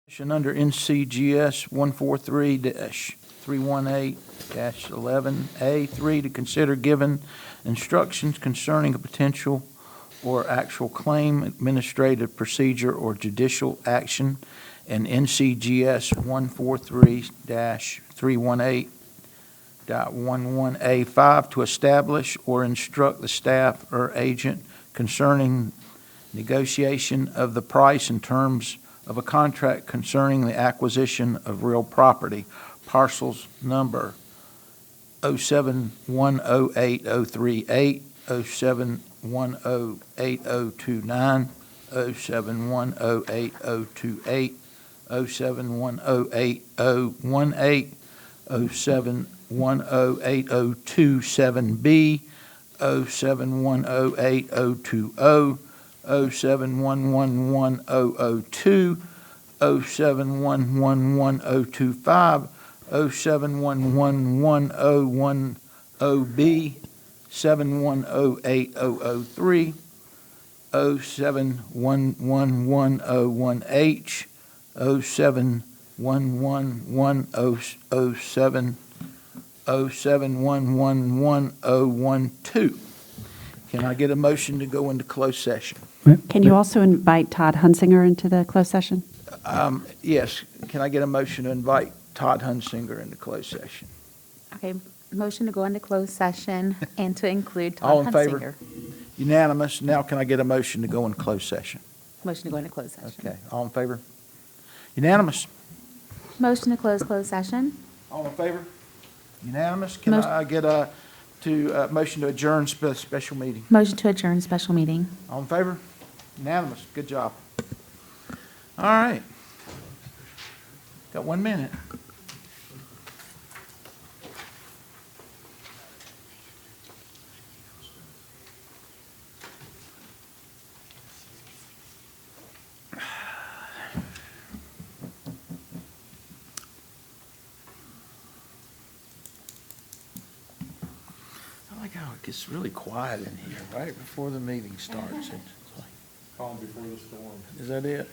Under NCGS 143-318-11A3 to consider giving instructions concerning a potential or actual claim, administrative procedure, or judicial action, and NCGS 143-318.11A5 to establish or instruct the staff or agent concerning negotiation of the price and terms of a contract concerning the acquisition of real property, parcels number 071080338, 071080029, 071080028, 071080018, 071080027B, 071080020, 071111002, 071111025, 0711110B, 7108003, 0711110H, 0711107, 071111012. Can I get a motion to go into closed session? Can you also invite Todd Hunsinger into the closed session? Yes. Can I get a motion to invite Todd Hunsinger into closed session? Okay, motion to go into closed session and to include All Todd in favor? Hunsinger. Unanimous. Now can I get a motion to go in closed session? Motion to go into closed session. Okay. All in favor? Unanimous. Motion to close closed session. All in favor? Unanimous. Can Motion- I get a motion to adjourn special meeting? Motion to adjourn special meeting. All in favor? Unanimous. Good job. All right. Got 1 minute. I like how it gets really quiet in here right before the meeting starts. It's like, Calm before the storm. is that it?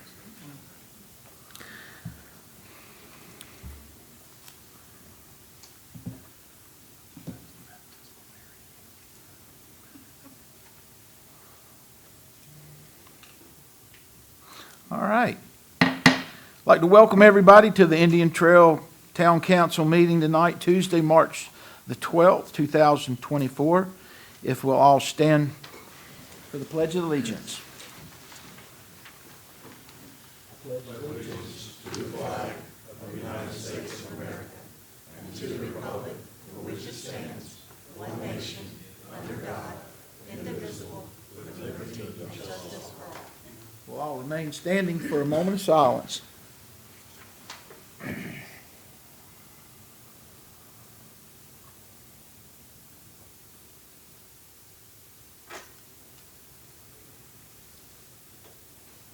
All right. I'd like to welcome everybody to the Indian Trail Town Council meeting tonight, Tuesday, March the 12th, 2024. If we'll all stand for the Pledge of Allegiance. We'll all remain standing for a moment of silence.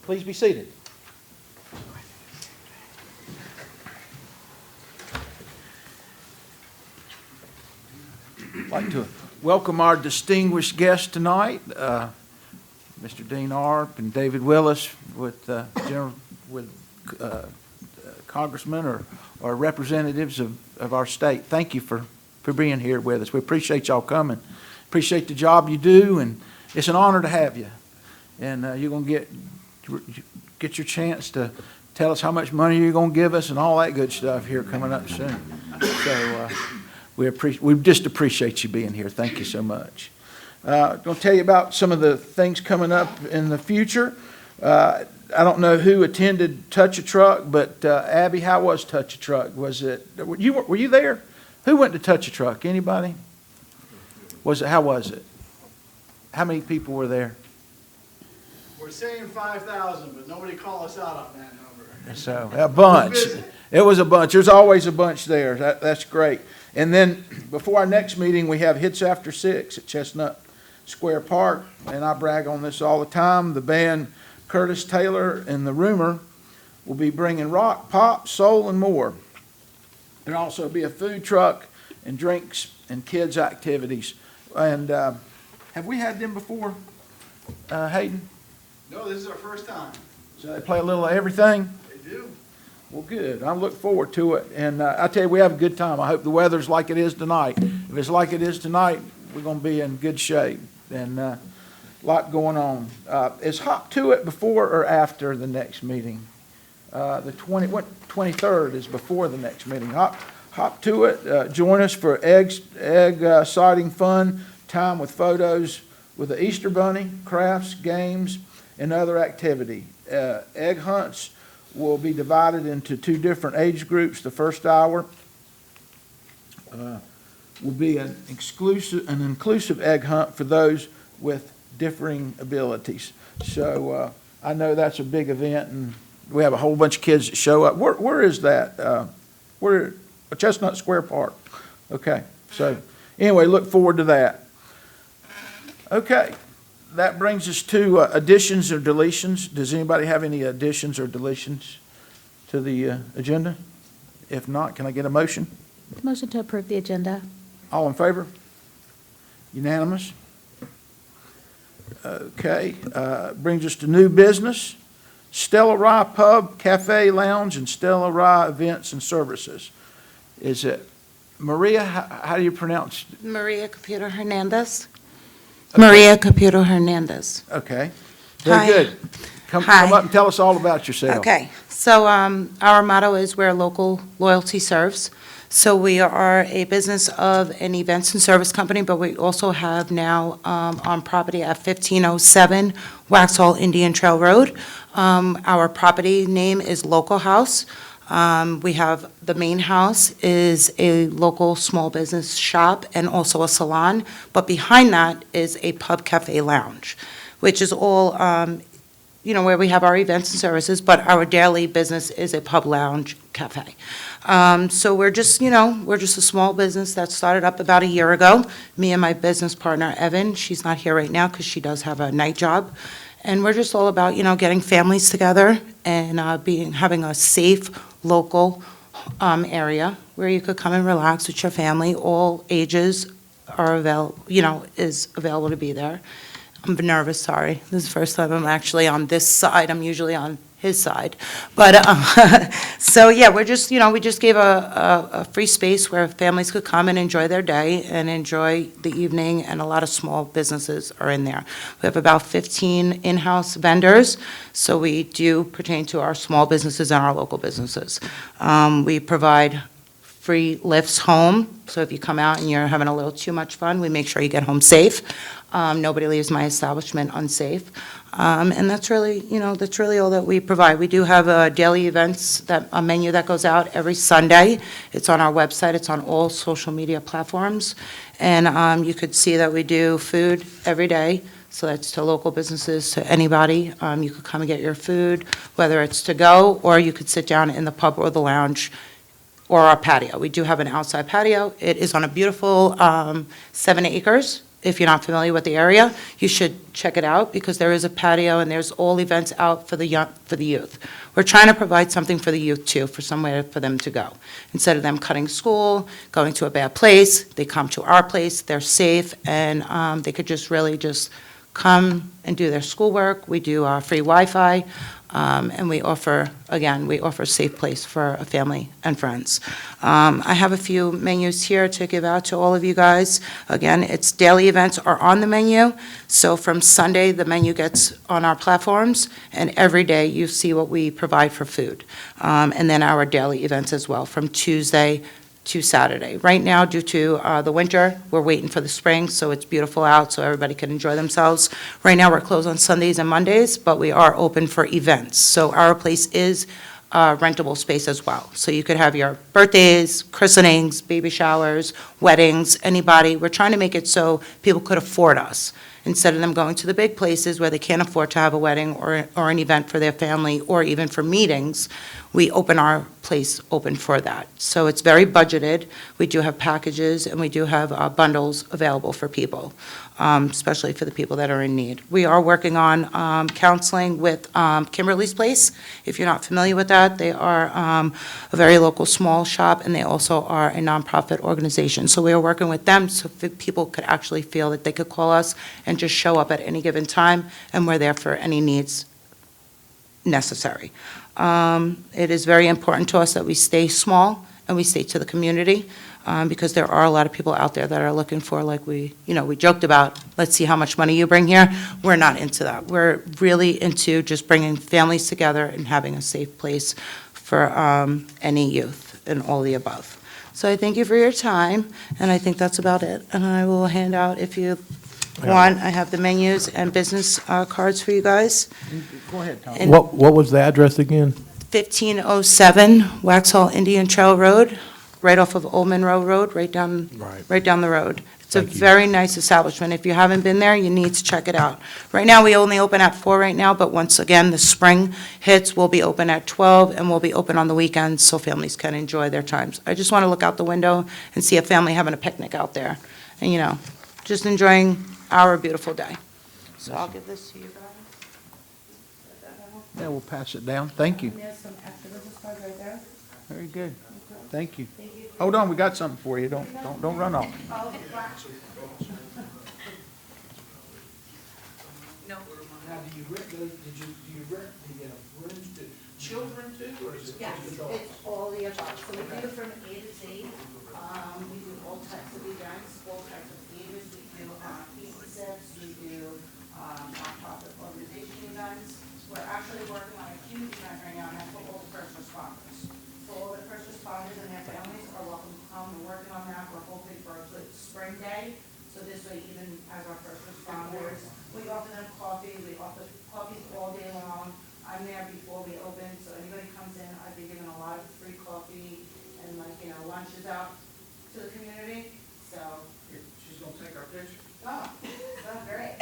Please be seated. I'd like to welcome our distinguished guests tonight, Mr. Dean Arp and David Willis with congressmen or representatives of our state. Thank you for being here with us. We appreciate y'all coming. Appreciate the job you do, and it's an honor to have you. And you're going to get your chance to tell us how much money you're going to give us and all that good stuff here coming up soon. So we just appreciate you being here. Thank you so much. I'm going to tell you about some of the things coming up in the future. I don't know who attended Touch a Truck, but Abby, how was Touch a Truck? Were you there? Who went to Touch a Truck? Anybody? How was it? How many people were there? We're saying 5,000, but nobody call us out on that number. So a bunch. It was a bunch. There's always a bunch there. That's great. And then before our next meeting, we have Hits After 6 at Chestnut Square Park, and I brag on this all the time. The band Curtis Taylor and the Rumor will be bringing rock, pop, soul, and more. There'll also be a food truck and drinks and kids activities. And have we had them before, Hayden? No, this is our first time. So they play a little of everything? They do. Well, good. I look forward to it. And I tell you, we have a good time. I hope the weather's like it is tonight. If it's like it is tonight, we're going to be in good shape. And a lot going on. Is Hop to It before or after the next meeting? The 23rd is before the next meeting. Hop to It. Join us for egg sighting fun, time with photos with the Easter Bunny, crafts, games, and other activity. Egg hunts will be divided into 2 different age groups. The first hour will be an inclusive egg hunt for those with differing abilities. So I know that's a big event, and we have a whole bunch of kids that show up. Where is that? Where? Chestnut Square Park. Okay. So anyway, look forward to that. Okay. That brings us to additions or deletions. Does anybody have any additions or deletions to the agenda? If not, can I get a motion? Motion to approve the agenda. All in favor? Unanimous? Okay, brings us to new business. Stella Rye Pub, Cafe, Lounge, and Stella Rye Events and Services. Is it Maria, how do you pronounce? Maria Caputo Hernandez. Maria Caputo Hernandez. Okay, very Hi. good. Come Hi. up and tell us all about yourself. Okay, so our motto is where local loyalty serves. So we are a business of an events and service company, but we also have now on property at 1507 Waxhaw Indian Trail Road. Our property name is Local House. We have, the main house is a local small business shop and also a salon, but behind that is a pub cafe lounge, which is all, where we have our events and services, but our daily business is a pub lounge cafe. So we're just a small business that started up about a year ago. Me and my business partner, Evan, she's not here right now because she does have a night job. And we're just all about, getting families together and having a safe, local area where you could come and relax with your family. All ages are is available to be there. I'm nervous, sorry. This is the first time I'm actually on this side. I'm usually on his side. But, so yeah, we just gave a free space where families could come and enjoy their day and enjoy the evening, and a lot of small businesses are in there. We have about 15 in-house vendors, so we do pertain to our small businesses and our local businesses. We provide free lifts home, so if you come out and you're having a little too much fun, we make sure you get home safe. Nobody leaves my establishment unsafe. And that's really all that we provide. We do have daily events, a menu that goes out every Sunday. It's on our website. It's on all social media platforms. And you could see that we do food every day. So that's to local businesses, to anybody. You could come and get your food, whether it's to go, or you could sit down in the pub or the lounge or our patio. We do have an outside patio. It is on a beautiful 7 acres. If you're not familiar with the area, you should check it out because there is a patio and there's all events out for the youth. We're trying to provide something for the youth too, for somewhere for them to go. Instead of them cutting school, going to a bad place, they come to our place, they're safe, and they could just really just come and do their schoolwork. We do free Wi-Fi. And we offer a safe place for a family and friends. I have a few menus here to give out to all of you guys. Again, it's daily events are on the menu. So from Sunday, the menu gets on our platforms, and every day you see what we provide for food. And then our daily events as well, from Tuesday to Saturday. Right now, due to the winter, we're waiting for the spring, so it's beautiful out, so everybody can enjoy themselves. Right now, we're closed on Sundays and Mondays, but we are open for events. So our place is rentable space as well. So you could have your birthdays, christenings, baby showers, weddings, anybody. We're trying to make it so people could afford us, instead of them going to the big places where they can't afford to have a wedding or an event for their family, or even for meetings. We open our place open for that. So it's very budgeted. We do have packages, and we do have bundles available for people, especially for the people that are in need. We are working on counseling with Kimberly's Place. If you're not familiar with that, they are a very local small shop, and they also are a nonprofit organization. So we are working with them so people could actually feel that they could call us and just show up at any given time, and we're there for any needs necessary. It is very important to us that we stay small and we stay to the community, because there are a lot of people out there that are looking for, like we joked about, let's see how much money you bring here. We're not into that. We're really into just bringing families together and having a safe place for any youth and all the above. So I thank you for your time, and I think that's about it. And I will hand out, if you want, I have the menus and business cards for you guys. Go ahead, Tom. And- What was the address again? 1507 Waxhaw Indian Trail Road, right off of Old Monroe Road, right down the road. It's a Thank you. very nice establishment. If you haven't been there, you need to check it out. Right now, we only open at 4 right now, but once again, the spring hits, we'll be open at 12, and we'll be open on the weekends so families can enjoy their times. I just want to look out the window and see a family having a picnic out there, and, just enjoying our beautiful day. So I'll give this to you guys. Yeah, we'll pass it down. Thank you. There's some extra business cards right there. Very good. Thank you. Hold on, we got something for you. Don't run off. No. Now, do you rent the rooms to children too, or is it Yes, it's all the above. So we do from A to Z. We do all types of events, all types of theaters. We do pizza sips, we do nonprofit organization events. We're actually working on a huge event right now, and that's for all the first responders. So all the first responders and their families are welcome to come. We're working on that. We're hoping for a good spring day. So this way, even as our first responders, we offer them coffee. We offer coffees all day long. I'm there before we open, so anybody comes in, I've been giving a lot of free coffee and lunches out to the community, so. She's gonna take our picture. Oh, that's great.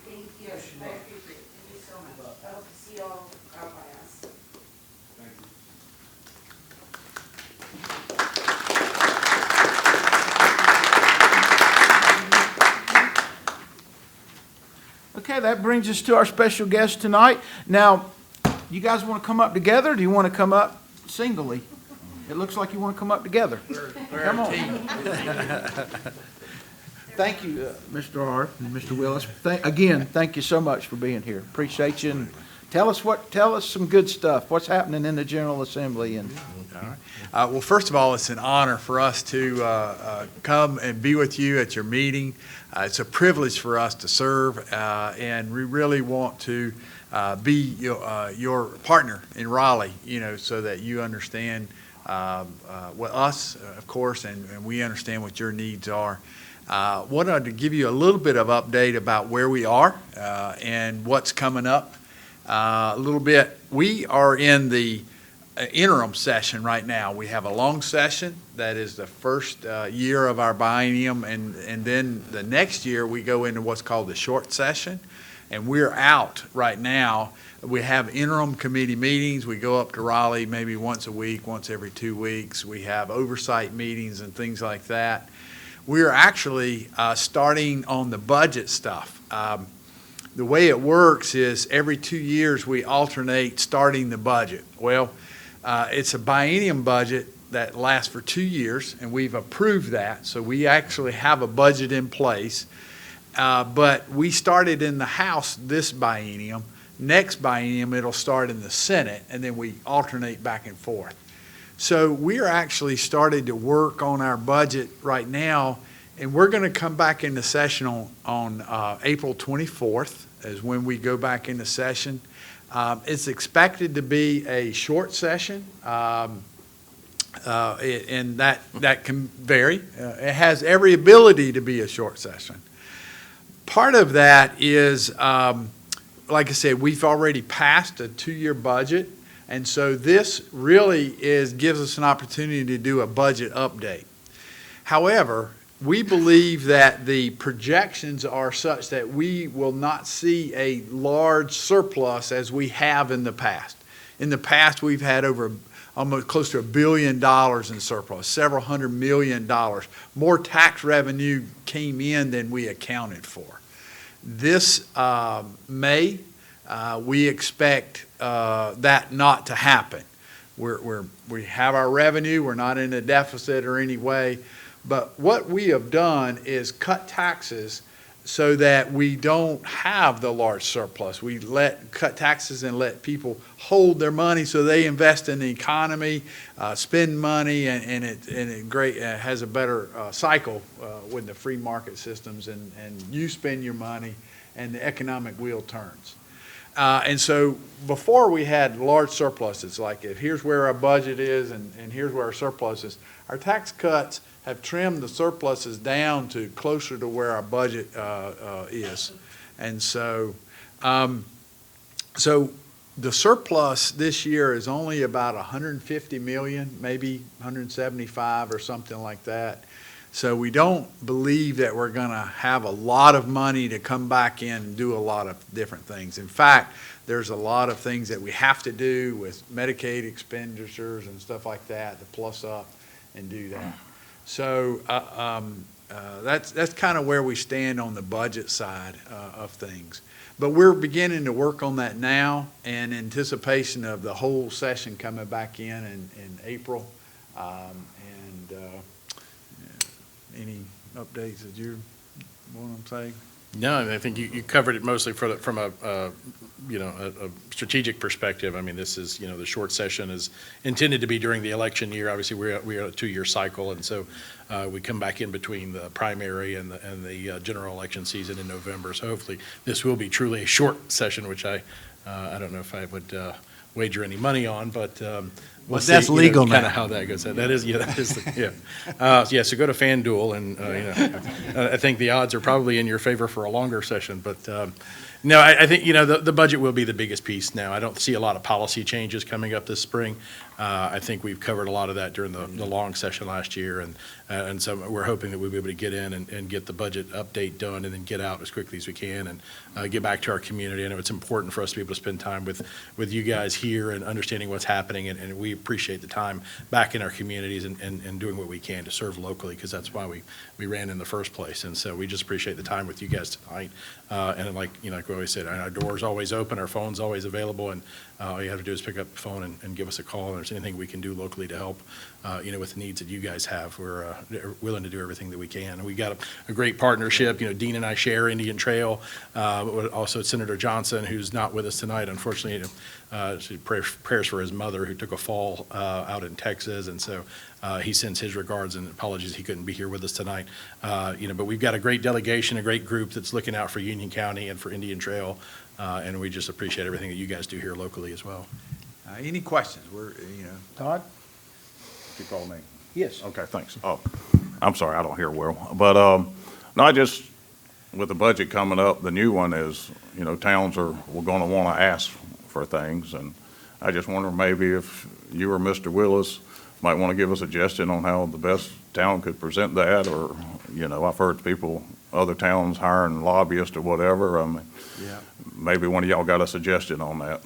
Thank you. I appreciate it. Thank you so much. I hope to see you all out by us. Okay, that brings us to our special guest tonight. Now, you guys want to come up together, or do you want to come up singly? It looks like you want to come up together. Come on. Thank you, Mr. Hart and Mr. Willis. Again, thank you so much for being here. Appreciate you. And tell us some good stuff. What's happening in the General Assembly? And All right. Well, first of all, it's an honor for us to come and be with you at your meeting. It's a privilege for us to serve, and we really want to be your partner in Raleigh, so that you understand what us, of course, and we understand what your needs are. Wanted to give you a little bit of update about where we are and what's coming up. A little bit. We are in the interim session right now. We have a long session that is the first year of our biennium, and then the next year we go into what's called the short session, and we're out right now. We have interim committee meetings. We go up to Raleigh maybe once a week, once every 2 weeks. We have oversight meetings and things like that. We're actually starting on the budget stuff. The way it works is every 2 years we alternate starting the budget. Well, it's a biennium budget that lasts for 2 years, and we've approved that, so we actually have a budget in place. But we started in the House this biennium. Next biennium, it'll start in the Senate, and then we alternate back and forth. So we're actually starting to work on our budget right now, and we're going to come back into session on April 24th is when we go back into session. It's expected to be a short session, and that can vary. It has every ability to be a short session. Part of that is, like I said, we've already passed a 2-year budget, and so this really gives us an opportunity to do a budget update. However, we believe that the projections are such that we will not see a large surplus as we have in the past. In the past, we've had almost close to $1 billion in surplus, several $100 million. More tax revenue came in than we accounted for. This May, we expect that not to happen. We have our revenue. We're not in a deficit or any way. But what we have done is cut taxes so that we don't have the large surplus. We cut taxes and let people hold their money so they invest in the economy, spend money, and it has a better cycle with the free market systems, and you spend your money and the economic wheel turns. And so before we had large surpluses, like if here's where our budget is and here's where our surplus is, our tax cuts have trimmed the surpluses down to closer to where our budget is. And so, so the surplus this year is only about 150 million, maybe 175 or something like that. So we don't believe that we're going to have a lot of money to come back in and do a lot of different things. In fact, there's a lot of things that we have to do with Medicaid expenditures and stuff like that to plus up and do that. So that's kind of where we stand on the budget side of things. But we're beginning to work on that now in anticipation of the whole session coming back in April. Any updates that you want to say? No, I think you covered it mostly from a strategic perspective. I mean, this is, the short session is intended to be during the election year. Obviously, we're at a 2-year cycle, and so we come back in between the primary and the general election season in November. So hopefully, this will be truly a short session, which I don't know if I would wager any money on, but we'll see, that's legal kind now. of how that goes. That is, so go to FanDuel, and I think the odds are probably in your favor for a longer session. But no, I think the budget will be the biggest piece now. I don't see a lot of policy changes coming up this spring. I think we've covered a lot of that during the long session last year, and so we're hoping that we'll be able to get in and get the budget update done, and then get out as quickly as we can and get back to our community. I know it's important for us to be able to spend time with you guys here and understanding what's happening, and we appreciate the time back in our communities and doing what we can to serve locally, because that's why we ran in the first place. And so we just appreciate the time with you guys tonight. And like we always said, our door's always open, our phone's always available, and all you have to do is pick up the phone and give us a call. And if there's anything we can do locally to help, with the needs that you guys have, we're willing to do everything that we can. And we got a great partnership. Dean and I share Indian Trail. Also, Senator Johnson, who's not with us tonight, unfortunately, prayers for his mother, who took a fall out in Texas, and so he sends his regards and apologies he couldn't be here with us tonight. But we've got a great delegation, a great group that's looking out for Union County and for Indian Trail, and we just appreciate everything that you guys do here locally as well. Any questions? Todd? You call me? Yes. Okay, thanks. Oh, I'm sorry, I don't hear well. But, no, I just, with the budget coming up, the new one is, towns we're gonna wanna ask for things. And I just wonder maybe if you or Mr. Willis might wanna give a suggestion on how the best town could present that, or, I've heard people, other towns hiring lobbyists or whatever. Yeah. Maybe one of y'all got a suggestion on that.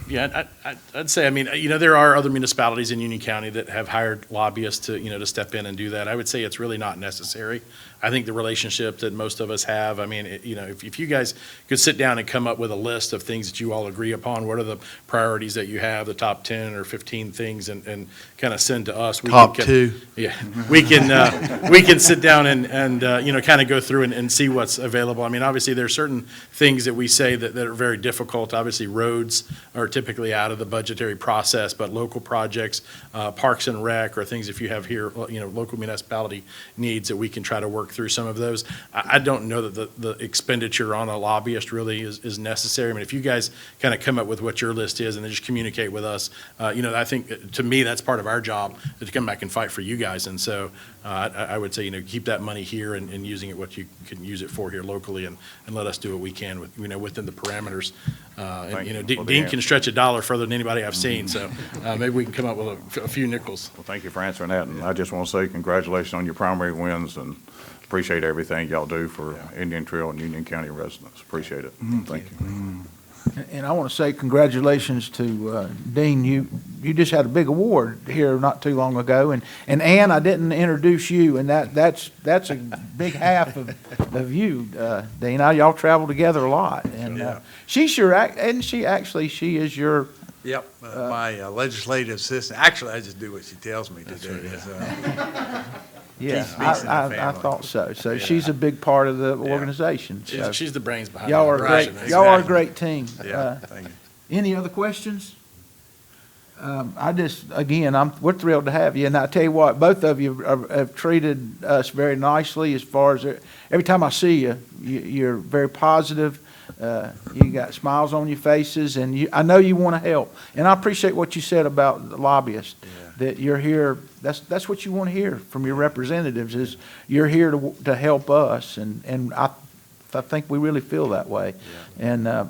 Yeah, I'd say, there are other municipalities in Union County that have hired lobbyists to step in and do that. I would say it's really not necessary. I think the relationship that most of us have, if you guys could sit down and come up with a list of things that you all agree upon, what are the priorities that you have, the top 10 or 15 things, and kind of send to us. Top 2. Yeah, we can sit down and kind of go through and see what's available. Obviously, there are certain things that we say that are very difficult. Obviously, roads are typically out of the budgetary process, but local projects, parks and rec, or things if you have here, local municipality needs, that we can try to work through some of those. I don't know that the expenditure on a lobbyist really is necessary. If you guys kind of come up with what your list is and then just communicate with us, I think, to me, that's part of our job, to come back and fight for you guys. And so I would say, keep that money here and using it what you can use it for here locally, and let us do what we can with, within the parameters. Dean can stretch a dollar further than anybody I've seen, so maybe we can come up with a few nickels. Well, thank you for answering that, and I just want to say congratulations on your primary wins, and appreciate everything y'all do for Indian Trail and Union County residents. Appreciate it. Thank you. And I want to say congratulations to Dean. You just had a big award here not too long ago, and Ann, I didn't introduce you, and that's a big half of you, Dean. Y'all travel together a lot, and she she is your. Yep, my legislative assistant. Actually, I just do what she tells me to do. right, So, Yeah, Keith Beeson and I family. thought so. So she's a big part of the organization. So She's the brains behind y'all the are a great, operation. y'all are a Exactly. great team. Yeah, thank you. Any other questions? We're thrilled to have you, and I tell you what, both of you have treated us very nicely as far as, every time I see you, you're very positive, you got smiles on your faces, and I know you want to help. And I appreciate what you said about the lobbyists, that you're here, that's what you want to hear from your representatives, is you're here to help us, and I think we really feel that way. And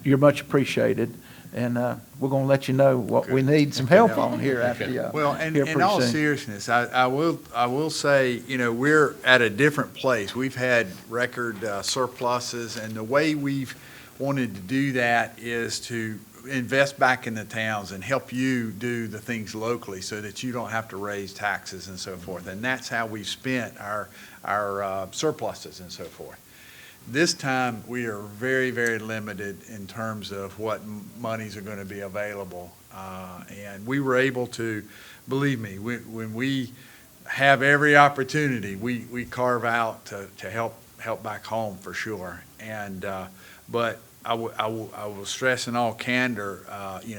you're much appreciated. And we're going to let you know what we need some help on here after you. Well, and here in pretty all soon. seriousness, I will say, we're at a different place. We've had record surpluses, and the way we've wanted to do that is to invest back in the towns and help you do the things locally so that you don't have to raise taxes and so forth. And that's how we've spent our surpluses and so forth. This time, we are very, very limited in terms of what monies are going to be available. And we were able to, believe me, when we have every opportunity, we carve out to help back home for sure. And, but I will stress in all candor,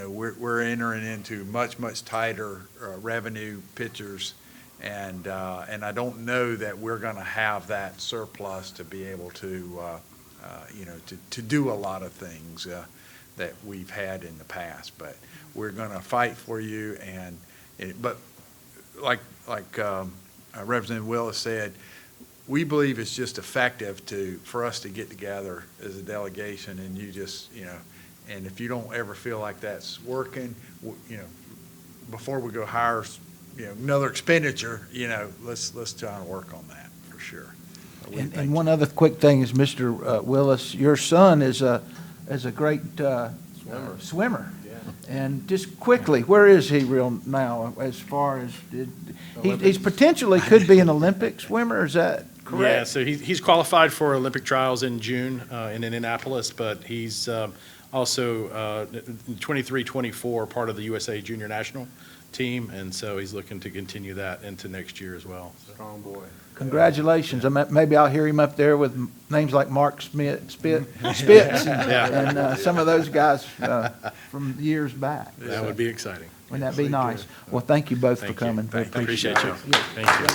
we're entering into much, much tighter revenue pictures. And I don't know that we're going to have that surplus to be able to, to do a lot of things that we've had in the past. But we're going to fight for you. But like Representative Willis said, we believe it's just effective for us to get together as a delegation, and you just, and if you don't ever feel like that's working, before we go hire another expenditure, let's try and work on that for sure. And one other quick thing is, Mr. Willis, your son is a great swimmer. And just quickly, where is he real now as far as, he's potentially could be an Olympic swimmer, is that correct? Yeah, so he's qualified for Olympic trials in June in Indianapolis, but he's also 23-24 part of the USA Junior National team, and so he's looking to continue that into next year as well. Strong boy. Congratulations. Maybe I'll hear him up there with names like Mark Spitz and some of those guys from years back. That would be exciting. Wouldn't that be nice? Well, thank you both for Thank you. coming. We Appreciate you. it. Thank you.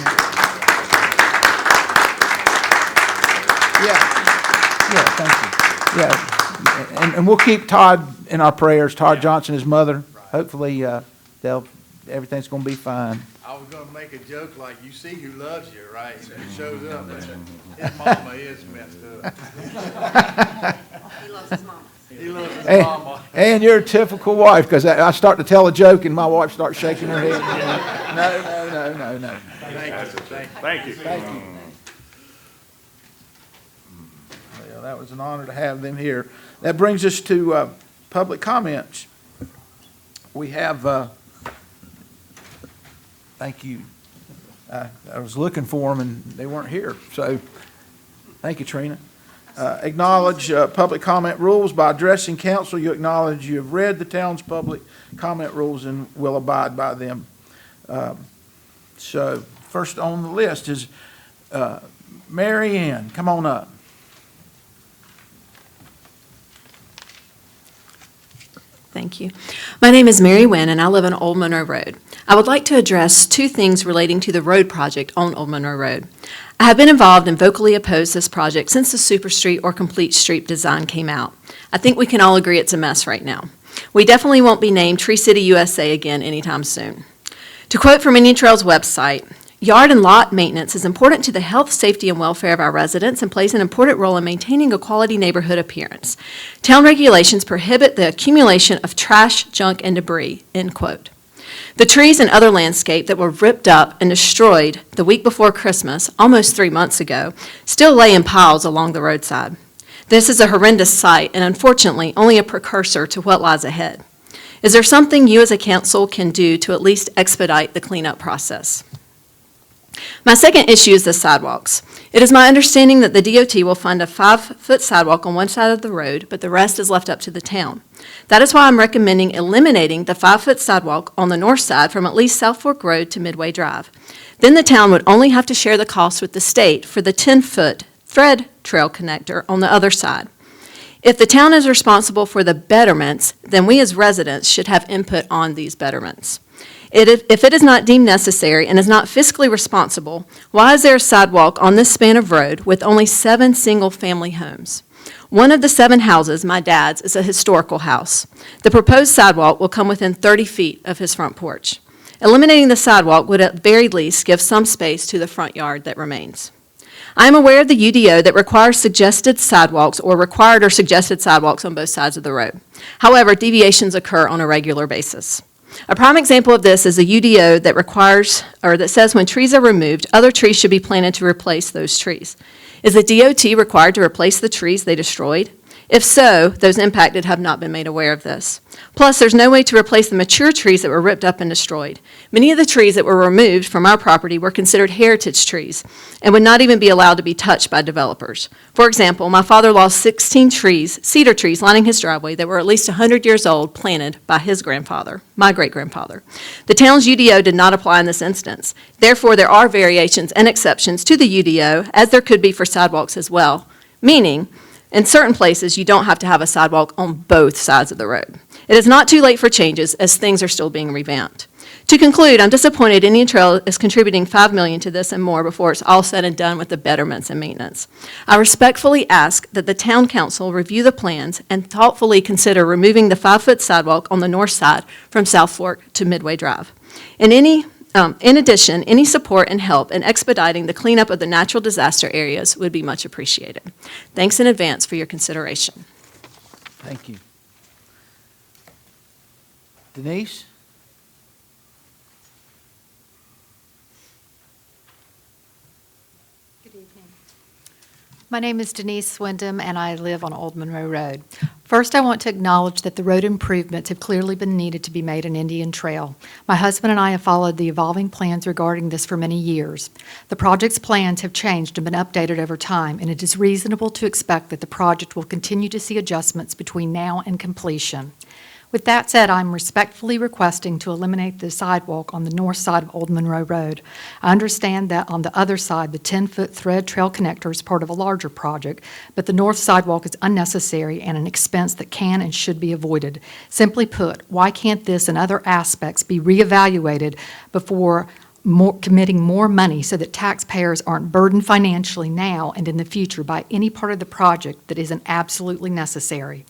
Yeah, thank you. Yeah, and we'll keep Todd in our prayers, Todd Johnson, his mother. Hopefully, everyth's going to be fine. I was going to make a joke like, you see who loves you, right? And it shows up, but his mama is messed up. He loves his mama. He loves his Hey, mama. and you're a typical wife, because I start to tell a joke and my wife starts shaking her head. No. Thank you. Thank you. Well, that was an honor to have them here. That brings us to public comments. We have, thank you. I was looking for them and they weren't here, so thank you, Trina. Acknowledge public comment rules. By addressing council, you acknowledge you have read the town's public comment rules and will abide by them. So first on the list is Mary Ann. Come on up. Thank you. My name is Mary Wynn, and I live on Old Monroe Road. I would like to address two things relating to the road project on Old Monroe Road. I have been involved and vocally opposed this project since the Super Street or Complete Street design came out. I think we can all agree it's a mess right now. We definitely won't be named Tree City USA again anytime soon. To quote from Indian Trails website, "Yard and lot maintenance is important to the health, safety, and welfare of our residents and plays an important role in maintaining a quality neighborhood appearance. Town regulations prohibit the accumulation of trash, junk, and debris," end quote. The trees and other landscape that were ripped up and destroyed the week before Christmas, almost 3 months ago, still lay in piles along the roadside. This is a horrendous sight and unfortunately only a precursor to what lies ahead. Is there something you as a council can do to at least expedite the cleanup process? My second issue is the sidewalks. It is my understanding that the DOT will fund a 5-foot sidewalk on one side of the road, but the rest is left up to the town. That is why I'm recommending eliminating the 5-foot sidewalk on the north side from at least South Fork Road to Midway Drive. Then the town would only have to share the cost with the state for the 10-foot thread trail connector on the other side. If the town is responsible for the betterments, then we as residents should have input on these betterments. If it is not deemed necessary and is not fiscally responsible, why is there a sidewalk on this span of road with only 7 single-family homes? One of the 7 houses, my dad's, is a historical house. The proposed sidewalk will come within 30 feet of his front porch. Eliminating the sidewalk would at very least give some space to the front yard that remains. I am aware of the UDO that requires suggested sidewalks or required or suggested sidewalks on both sides of the road. However, deviations occur on a regular basis. A prime example of this is a UDO that requires, or that says when trees are removed, other trees should be planted to replace those trees. Is the DOT required to replace the trees they destroyed? If so, those impacted have not been made aware of this. Plus, there's no way to replace the mature trees that were ripped up and destroyed. Many of the trees that were removed from our property were considered heritage trees and would not even be allowed to be touched by developers. For example, my father lost 16 trees, cedar trees lining his driveway that were at least 100 years old, planted by his grandfather, my great-grandfather. The town's UDO did not apply in this instance. Therefore, there are variations and exceptions to the UDO, as there could be for sidewalks as well, meaning in certain places, you don't have to have a sidewalk on both sides of the road. It is not too late for changes, as things are still being revamped. To conclude, I'm disappointed Indian Trail is contributing $5 million to this and more before it's all said and done with the betterments and maintenance. I respectfully ask that the town council review the plans and thoughtfully consider removing the 5-foot sidewalk on the north side from South Fork to Midway Drive. In addition, any support and help in expediting the cleanup of the natural disaster areas would be much appreciated. Thanks in advance for your consideration. Thank you. Denise? My name is Denise Swindham, and I live on Old Monroe Road. First, I want to acknowledge that the road improvements have clearly been needed to be made in Indian Trail. My husband and I have followed the evolving plans regarding this for many years. The project's plans have changed and been updated over time, and it is reasonable to expect that the project will continue to see adjustments between now and completion. With that said, I'm respectfully requesting to eliminate the sidewalk on the north side of Old Monroe Road. I understand that on the other side, the 10-foot thread trail connector is part of a larger project, but the north sidewalk is unnecessary and an expense that can and should be avoided. Simply put, why can't this and other aspects be reevaluated before committing more money so that taxpayers aren't burdened financially now and in the future by any part of the project that isn't absolutely necessary?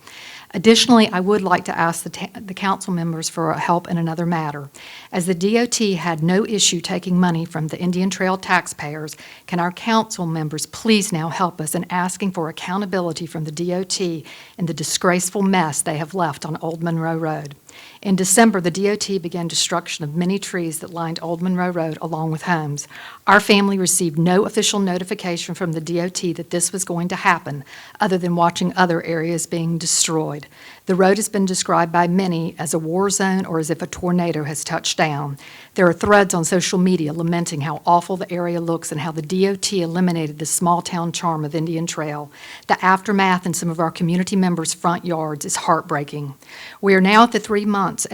Additionally, I would like to ask the council members for help in another matter. As the DOT had no issue taking money from the Indian Trail taxpayers, can our council members please now help us in asking for accountability from the DOT in the disgraceful mess they have left on Old Monroe Road? In December, the DOT began destruction of many trees that lined Old Monroe Road along with homes. Our family received no official notification from the DOT that this was going to happen, other than watching other areas being destroyed. The road has been described by many as a war zone or as if a tornado has touched down. There are threads on social media lamenting how awful the area looks and how the DOT eliminated the small-town charm of Indian Trail. The aftermath in some of our community members' front yards is heartbreaking. We are now at 3 months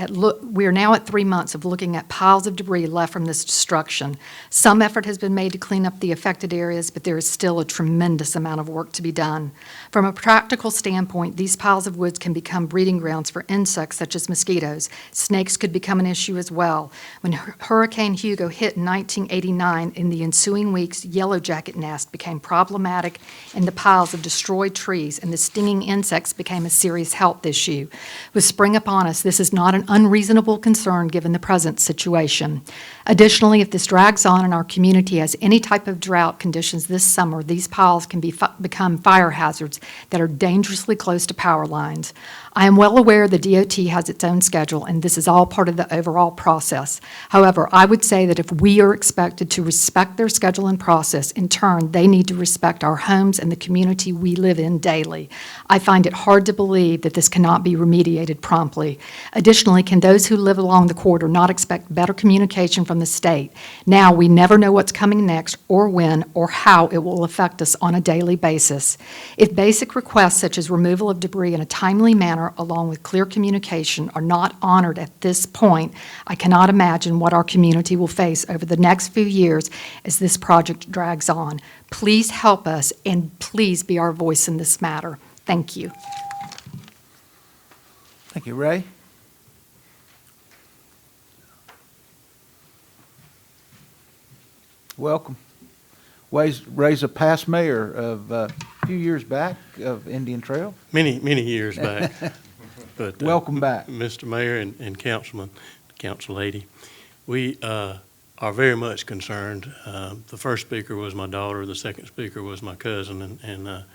of looking at piles of debris left from this destruction. Some effort has been made to clean up the affected areas, but there is still a tremendous amount of work to be done. From a practical standpoint, these piles of woods can become breeding grounds for insects such as mosquitoes. Snakes could become an issue as well. When Hurricane Hugo hit in 1989, in the ensuing weeks, yellow jacket nests became problematic in the piles of destroyed trees, and the stinging insects became a serious health issue. With spring upon us, this is not an unreasonable concern given the present situation. Additionally, if this drags on and our community has any type of drought conditions this summer, these piles can become fire hazards that are dangerously close to power lines. concerns. I am well aware the DOT has its own schedule, and this is all part of the overall process. However, I would say that if we are expected to respect their schedule and process, in turn, they need to respect our homes and the community we live in daily. I find it hard to believe that this cannot be remediated promptly. Additionally, can those who live along the corridor not expect better communication from the state? Now, we never know what's coming next, or when, or how it will affect us on a daily basis. If basic requests such as removal of debris in a timely manner, along with clear communication, are not honored at this point, I cannot imagine what our community will face over the next few years as this project drags on. Please help us, and please be our voice in this matter. Thank you. Thank you, Ray. Welcome. Ray's a past mayor of a few years back of Indian Trail. Many, many years back. But Welcome back. Mr. Mayor and Councilman, Council Lady, we are very much concerned. The first speaker was my daughter, the second speaker was my cousin, and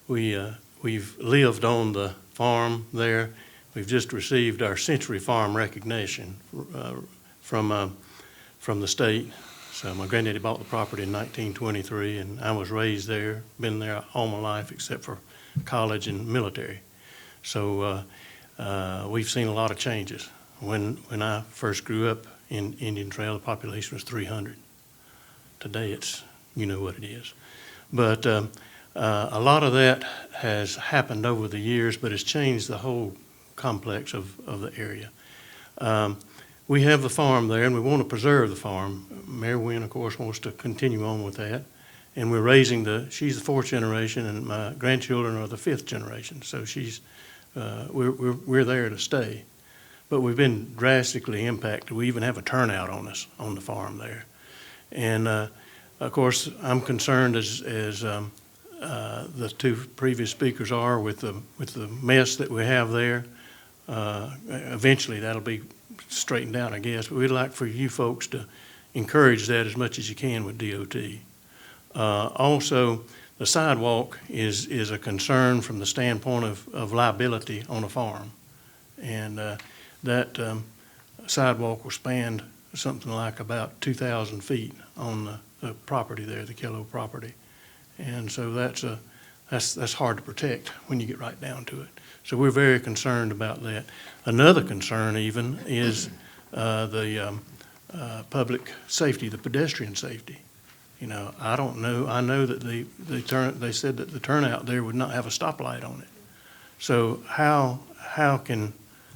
we've lived on the farm there. We've just received our Century Farm recognition from the state. So my granddaddy bought the property in 1923, and I was raised there, been there all my life except for college and military. So we've seen a lot of changes. When I first grew up in Indian Trail, the population was 300. Today it's, you know what it is. But a lot of that has happened over the years, but it's changed the whole complex of the area. We have the farm there, and we want to preserve the farm. Mayor Wynn, of course, wants to continue on with that. And we're raising she's the fourth generation, and my grandchildren are the fifth generation. So we're there to stay. But we've been drastically impacted. We even have a turnout on us on the farm there. And of course, I'm concerned as the two previous speakers are with the mess that we have there. Eventually, that'll be straightened out, I guess. But we'd like for you folks to encourage that as much as you can with DOT. Also, the sidewalk is a concern from the standpoint of liability on a farm. And that sidewalk will span something like about 2,000 feet on the property there, the Kello property. And so that's hard to protect when you get right down to it. So we're very concerned about that. Another concern even is the public safety, the pedestrian safety. You know, I don't know. I know that they said that the turnout there would not have a stoplight on it. So how can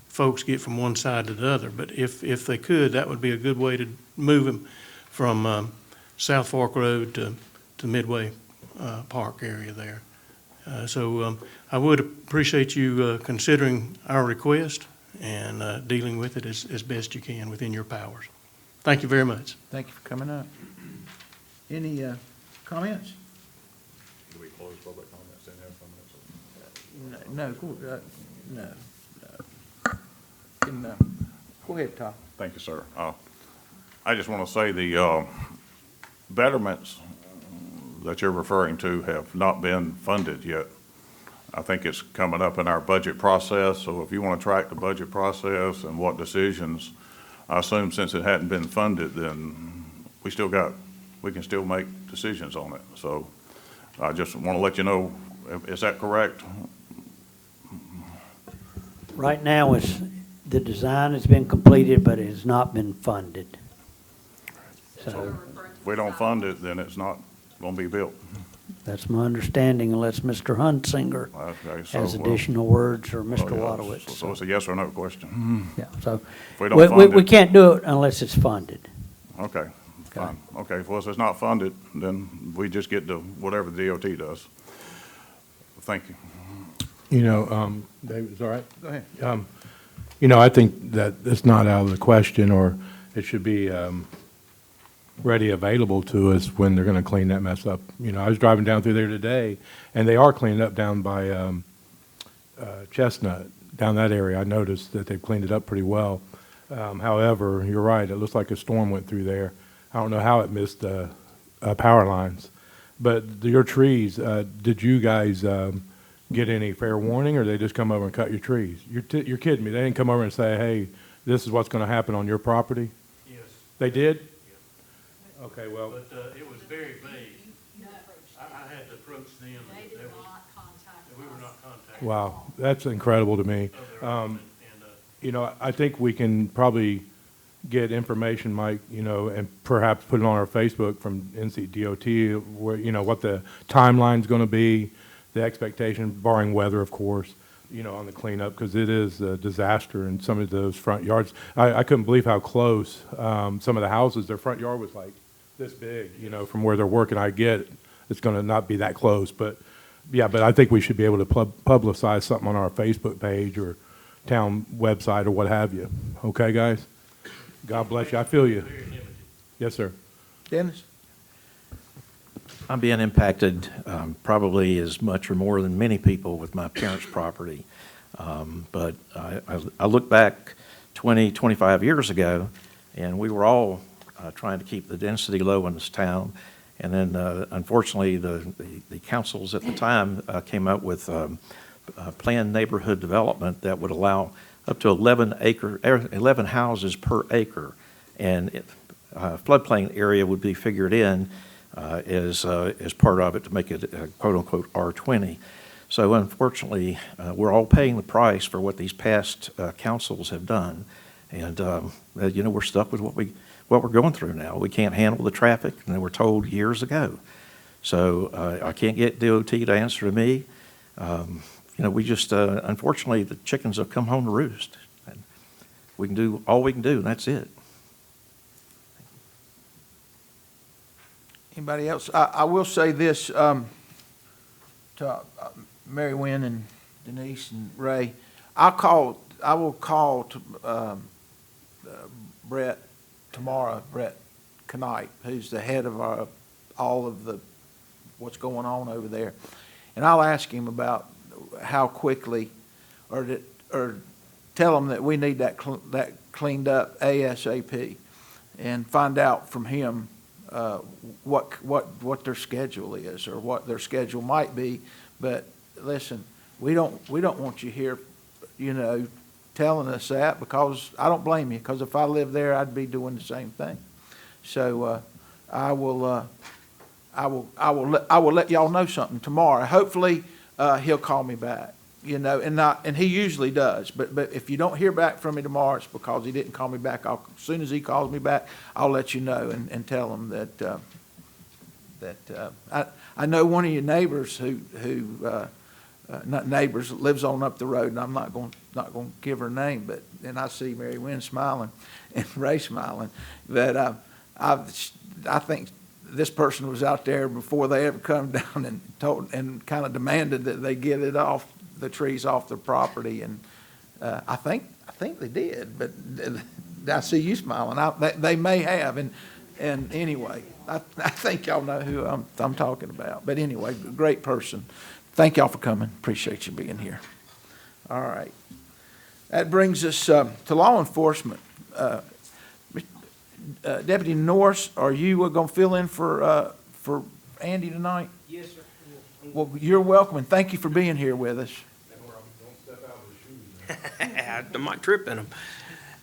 folks get from one side to the other? But if they could, that would be a good way to move them from South Fork Road to Midway Park area there. So I would appreciate you considering our request and dealing with it as best you can within your powers. Thank you very much. Thank you for coming up. Any comments? Do we close public comments and have comments? No. Go ahead, Tom. Thank you, sir. I just want to say the betterments that you're referring to have not been funded yet. I think it's coming up in our budget process, so if you want to track the budget process and what decisions, I assume since it hadn't been funded, then we can still make decisions on it. So I just want to let you know, is that correct? Right now, the design has been completed, but it has not been funded. So If we don't fund it, then it's not going to be built. that's my understanding, unless Mr. Hunsinger Okay, so, has additional words, or Mr. yeah, Wadowitz. So it's a yes or no question. Yeah, so If we don't fund we it, can't do it unless it's funded. okay, fine. Okay, well, if it's not funded, then we just get to whatever the DOT does. Thank you. You know, David, is all right? Go ahead. You know, I think that it's not out of the question, or it should be ready, available to us when they're going to clean that mess up. You know, I was driving down through there today, and they are cleaning up down by Chestnut, down that area. I noticed that they've cleaned it up pretty well. However, you're right, it looks like a storm went through there. I don't know how it missed power lines. But your trees, did you guys get any fair warning, or they just come over and cut your trees? You're kidding me. They didn't come over and say, hey, this is what's going to happen on your property? Yes. They did? Okay, well, But it was very vague. I had to approach them. and they was- We were not contacted. wow, that's incredible to me. of their argument, and, You know, I think we can probably get information, Mike, you know, and perhaps put it on our Facebook from NCDOT, where, you know, what the timeline's going to be, the expectation, barring weather, of course, you know, on the cleanup, because it is a disaster in some of those front yards. I couldn't believe how close some of the houses, their front yard was like this big, you know, from where they're working. I get it. It's going to not be that close, but, yeah, but I think we should be able to publicize something on our Facebook page or town website or what have you. Okay, guys? God bless you. I feel you. very limited. Yes, sir. Dennis? I'm being impacted probably as much or more than many people with my parents' property. But I look back 20, 25 years ago, and we were all trying to keep the density low in this town. And then, unfortunately, the councils at the time came up with planned neighborhood development that would allow up to 11 houses per acre. And floodplain area would be figured in as part of it to make it quote-unquote R20. So unfortunately, we're all paying the price for what these past councils have done. And, you know, we're stuck with what we're going through now. We can't handle the traffic, and they were told years ago. So I can't get DOT to answer to me. You know, we just, unfortunately, the chickens have come home to roost. And we can do all we can do, and that's it. Anybody else? I will say this to Mary Wynn and Denise and Ray. I will call to Brett tomorrow, Brett Knight, who's the head of all of the what's going on over there, and I'll ask him about how quickly, or tell him that we need that cleaned up ASAP, and find out from him what their schedule is or what their schedule might be. But listen, we don't want you here, you know, telling us that, because I don't blame you, because if I lived there, I'd be doing the same thing. So I will let y'all know something tomorrow. Hopefully he'll call me back, you know, and he usually does. But if you don't hear back from me tomorrow, it's because he didn't call me back. As soon as he calls me back, I'll let you know and tell him that I know one of your neighbors who not neighbors, lives on up the road, and I'm not going to give her name, but then I see Mary Wynn smiling and Ray smiling. But I think this person was out there before they ever come down and kind of demanded that they get the trees off their property, and I think they did. But I see you smiling. They may have, and anyway, I think y'all know who I'm talking about. But anyway, great person. Thank y'all for coming. Appreciate you being here. All right. That brings us to law enforcement. Deputy Norris, are you going to fill in for Andy tonight? Yes, sir. Well, you're welcome, and thank you for being here with us. I might trip in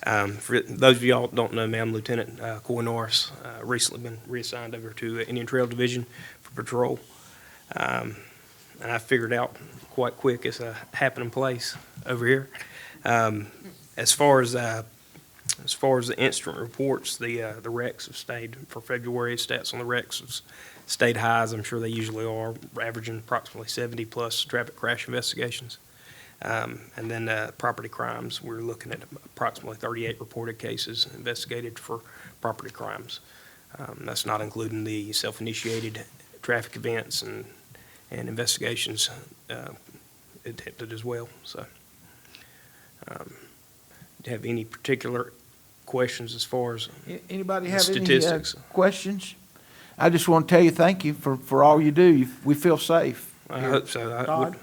them. For those of y'all that don't know me, I'm Lieutenant Coy Norris. Recently been reassigned over to Indian Trail Division for patrol. And I figured out quite quick it's a happening place over here. As far as the incident reports, the wrecks have stayed for February. Stats on the wrecks have stayed high, as I'm sure they usually are, averaging approximately 70 plus traffic crash investigations. And then property crimes, we're looking at approximately 38 reported cases investigated for property crimes. That's not including the self-initiated traffic events and investigations attempted as well. So, do you have any particular questions as far as Anybody the have statistics? any questions? I just want to tell you thank you for all you do. We feel safe. I hope so. I Todd? would,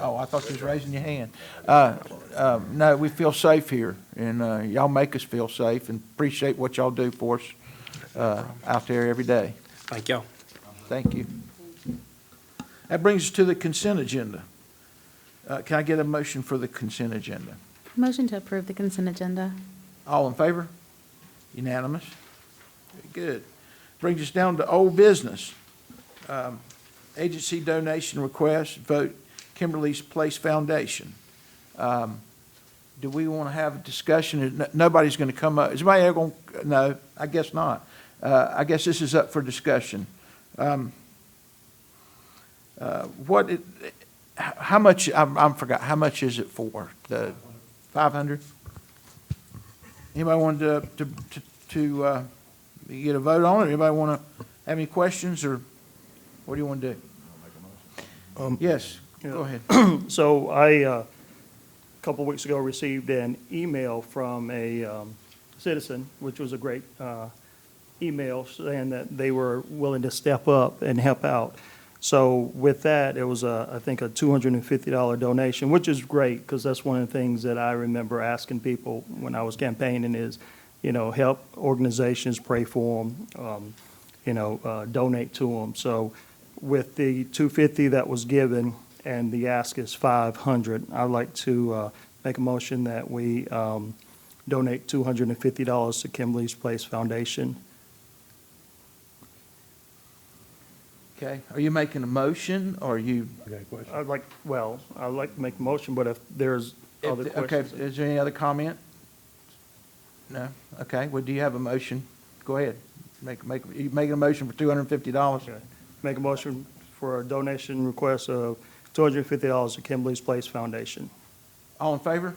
Oh, I thought you was raising your hand. No, we feel safe here, and y'all make us feel safe, and appreciate what y'all do for us out there every day. thank y'all. Thank you. That brings us to the consent agenda. Can I get a motion for the consent agenda? Motion to approve the consent agenda. All in favor? Unanimous? Very good. Brings us down to old business. Agency donation request, vote Kimberly's Place Foundation. Do we want to have a discussion? Nobody's going to come up. Is anybody ever going, no, I guess not. I guess this is up for discussion. How much, I forgot, how much is it for? The 500? Anybody want to get a vote on it? Anybody want to have any questions, or what do you want to do? Yes, go ahead. So I, a couple weeks ago, received an email from a citizen, which was a great email, saying that they were willing to step up and help out. So with that, it was, I think, a $250 donation, which is great, because that's one of the things that I remember asking people when I was campaigning is, help organizations, pray for them, donate to them. So with the $250 that was given and the ask is $500, I'd like to make a motion that we donate $250 to Kimberly's Place Foundation. Okay, are you making a motion, or are you? I'd like to make a motion, but if there's other Okay, questions. is there any other comment? No? Okay, well, do you have a motion? Go ahead. You making a motion for $250? Okay. Make a motion for a donation request of $250 to Kimberly's Place Foundation. All in favor?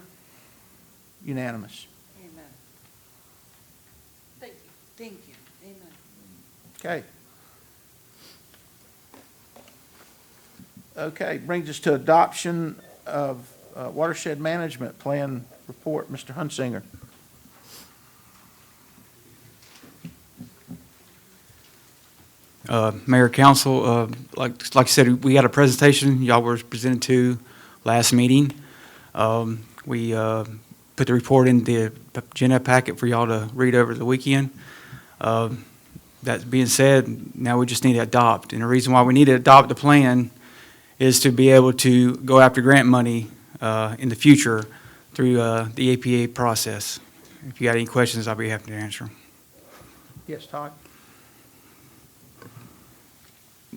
Unanimous. Amen. Thank you. Thank you. Amen. Okay. Okay, brings us to adoption of watershed management plan report. Mr. Hunsinger. Mayor, Council, like I said, we had a presentation y'all were presented to last meeting. We put the report in the agenda packet for y'all to read over the weekend. That being said, now we just need to adopt. And the reason why we need to adopt the plan is to be able to go after grant money in the future through the APA process. If you got any questions, I'll be happy to answer them. Yes, Todd?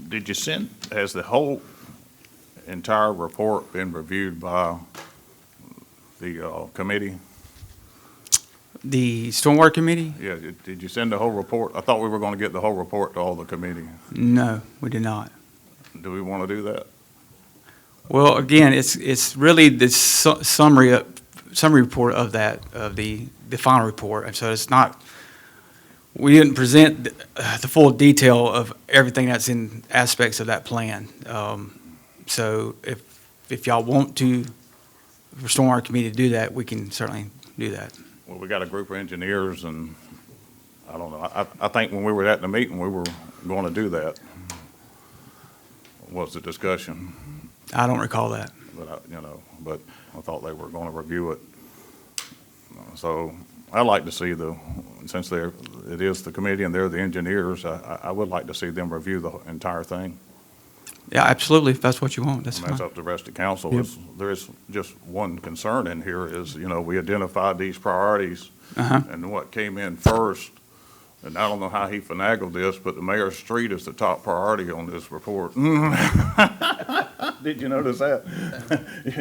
Did you send, has the whole entire report been reviewed by the committee? The Stormwater Committee? Yeah, did you send the whole report? I thought we were going to get the whole report to all the committee. No, we did not. Do we want to do that? Well, again, it's really the summary report of that, of the final report. And so it's not, we didn't present the full detail of everything that's in aspects of that plan. So if y'all want to, for Stormwater Committee to do that, we can certainly do that. Well, we got a group of engineers, and I don't know. I think when we were at the meeting, we were going to do that. Was the discussion. I don't recall that. But I thought they were going to review it. So I'd like to see since it is the committee and they're the engineers, I would like to see them review the entire thing. Yeah, absolutely. If that's what you want, that's And that's fine. up to the rest of the council. Yep. There is just one concern in here is, we identified these priorities and what came in first. And I don't know how he finagled this, but the mayor's street is the top priority on this report. Did you notice that?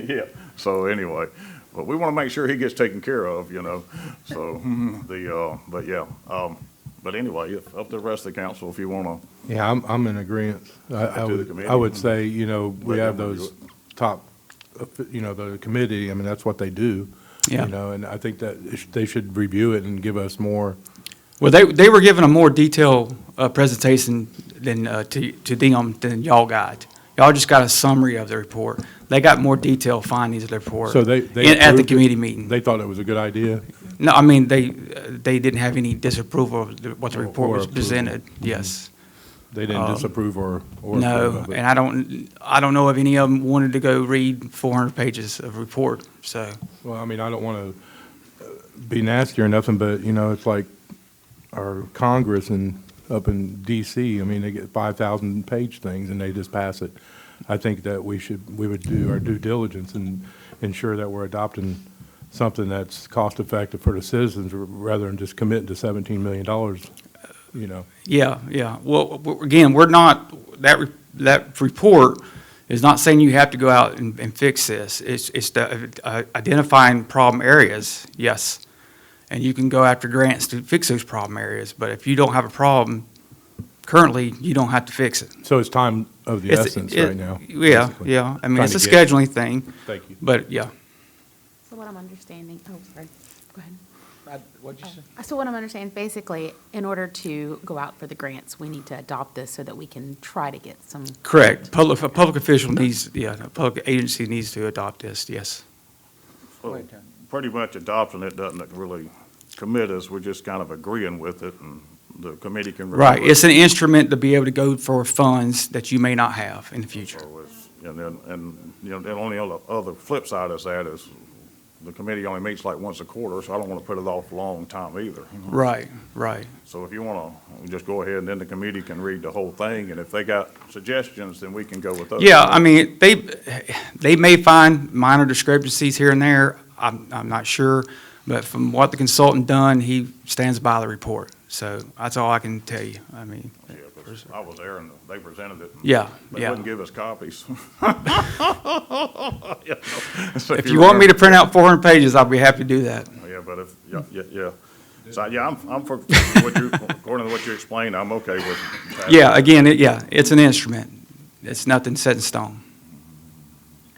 Yeah. So anyway, but we want to make sure he gets taken care of, So but yeah. But anyway, up to the rest of the council if you want to. Yeah, I'm in agreement. I would say, we have those top, the committee, I mean, that's what they do. Yeah. And I think that they should review it and give us more. Well, they were given a more detailed presentation than to them than y'all got. Y'all just got a summary of the report. They got more detailed findings of the report. So they at the approved it? committee meeting. They thought it was a good idea? No, I mean, they didn't have any disapproval of what the report Or was approval. presented. Yes. They didn't disapprove or approve No, of it? and I don't know if any of them wanted to go read 400 pages of report, so. Well, I mean, I don't want to be nasty or nothing, but, it's like our Congress up in D.C., I mean, they get 5,000-page things, and they just pass it. I think that we would do our due diligence and ensure that we're adopting something that's cost-effective for the citizens rather than just committing to $17 million, you know. Yeah, yeah. Well, again, we're not, that report is not saying you have to go out and fix this. It's the, identifying problem areas, yes. And you can go after grants to fix those problem areas, but if you don't have a problem currently, you don't have to fix it. So it's time of the essence right now. Yeah, basically. yeah. I mean, Trying it's a to get- scheduling thing, Thank you. but yeah. So what I'm understanding, oh, sorry, go ahead. What'd you say? So what I'm understanding, basically, in order to go out for the grants, we need to adopt this so that we can try to get some. Correct. A public official needs, yeah, a public agency needs to adopt this, yes. Well, pretty much adopting it doesn't really commit us, we're just kind of agreeing with it, and the committee can. Right. review it. It's an instrument to be able to go for funds that you may not have in the future. So it's- And then, you know, the only other flip side of that is the committee only meets like once a quarter, so I don't want to put it off a long time either. Right, right. So if you want to, just go ahead and then the committee can read the whole thing, and if they got suggestions, then we can go with those. Yeah, I mean, they may find minor discrepancies here and there. I'm not sure, but from what the consultant done, he stands by the report. So that's all I can tell you. I mean, Yeah, 'cause I was there and they presented it. and Yeah, They yeah. wouldn't give us copies. if you want me to print out 400 pages, I'll be happy to do that. Yeah, but if, yeah. So, yeah, I'm for, according to what you explained, I'm okay with. Yeah, again, it's an instrument. It's nothing set in stone.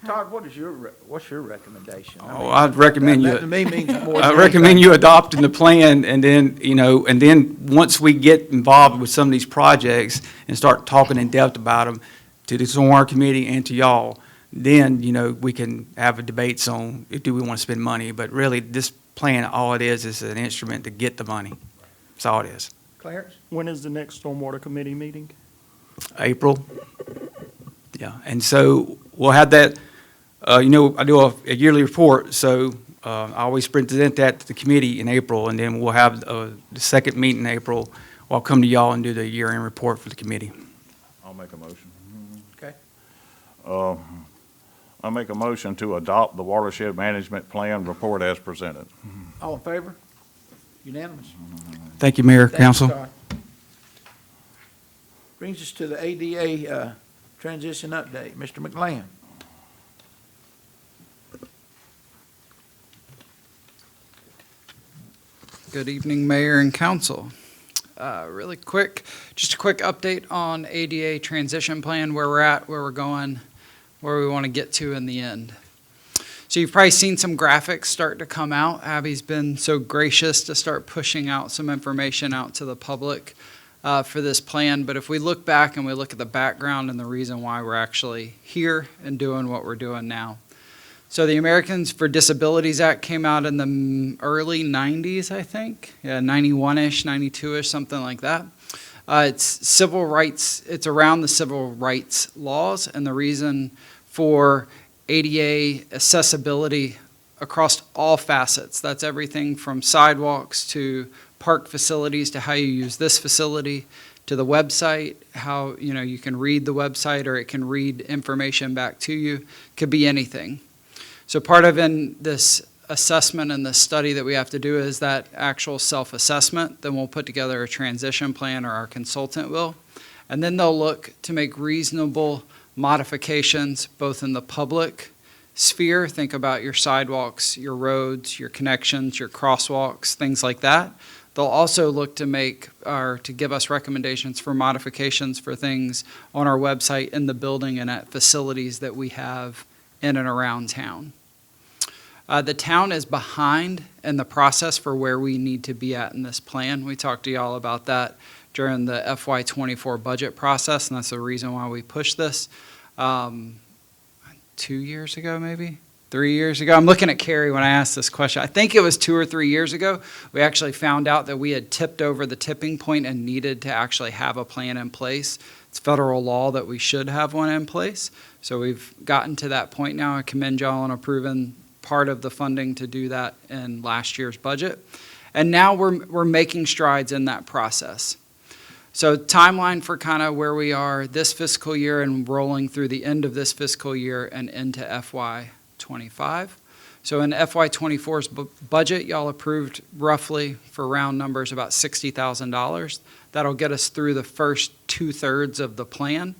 Todd, what's your recommendation? I Oh, mean, I'd recommend that you. to me means more I than recommend anything. you adopting the plan, and then, and then once we get involved with some of these projects and start talking in depth about them to the SOAR committee and to y'all, then, we can have a debates on, do we want to spend money? But really, this plan, all it is an instrument to get the money. That's all it is. Clarence? When is the next stormwater committee meeting? April. Yeah, and so we'll have that, I do a yearly report, so I always present that to the committee in April, and then we'll have the second meeting in April. I'll come to y'all and do the year-end report for the committee. I'll make a motion. Okay. I make a motion to adopt the watershed management plan report as presented. All in favor? Unanimous? Thank you, Mayor, Thank you, Council. Todd. Brings us to the ADA transition update. Mr. McLean. Good evening, Mayor and Council. Really quick, just a quick update on ADA transition plan, where we're at, where we're going, where we want to get to in the end. So you've probably seen some graphics start to come out. Abby's been so gracious to start pushing out some information out to the public for this plan. But if we look back and we look at the background and the reason why we're actually here and doing what we're doing now. So the Americans for Disabilities Act came out in the early 90s, I think. Yeah, 91-ish, 92-ish, something like that. It's civil rights, it's around the civil rights laws, and the reason for ADA accessibility across all facets. That's everything from sidewalks to park facilities to how you use this facility to the website, how you can read the website or it can read information back to you. Could be anything. So part of in this assessment and this study that we have to do is that actual self-assessment. Then we'll put together a transition plan, or our consultant will. And then they'll look to make reasonable modifications both in the public sphere. Think about your sidewalks, your roads, your connections, your crosswalks, things like that. They'll also look to make or to give us recommendations for modifications for things on our website, in the building, and at facilities that we have in and around town. The town is behind in the process for where we need to be at in this plan. We talked to y'all about that during the FY24 budget process, and that's the reason why we pushed this 2 years ago, maybe 3 years ago. I'm looking at Carrie when I asked this question. I think it was 2 or 3 years ago. We actually found out that we had tipped over the tipping point and needed to actually have a plan in place. It's federal law that we should have one in place. So we've gotten to that point now. I commend y'all on approving part of the funding to do that in last year's budget. And now we're making strides in that process. So timeline for kind of where we are this fiscal year and rolling through the end of this fiscal year and into FY '25. So in FY '24's budget, y'all approved roughly, for round numbers, about $60,000. That'll get us through the first 2/3 of the plan.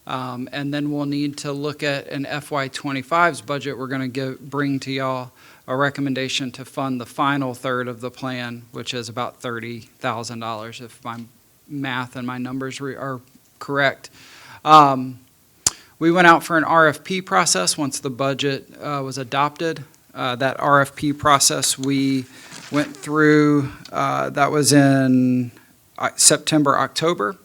And then we'll need to look at an FY '25's budget. We're going to bring to y'all a recommendation to fund the final third of the plan, which is about $30,000, if my math and my numbers are correct. We went out for an RFP process once the budget was adopted. That RFP process we went through, that was in September, October.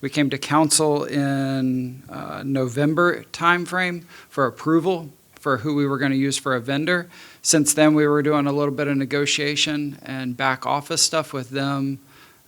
We came to council in November timeframe for approval for who we were going to use for a vendor. Since then, we were doing a little bit of negotiation and back office stuff with them.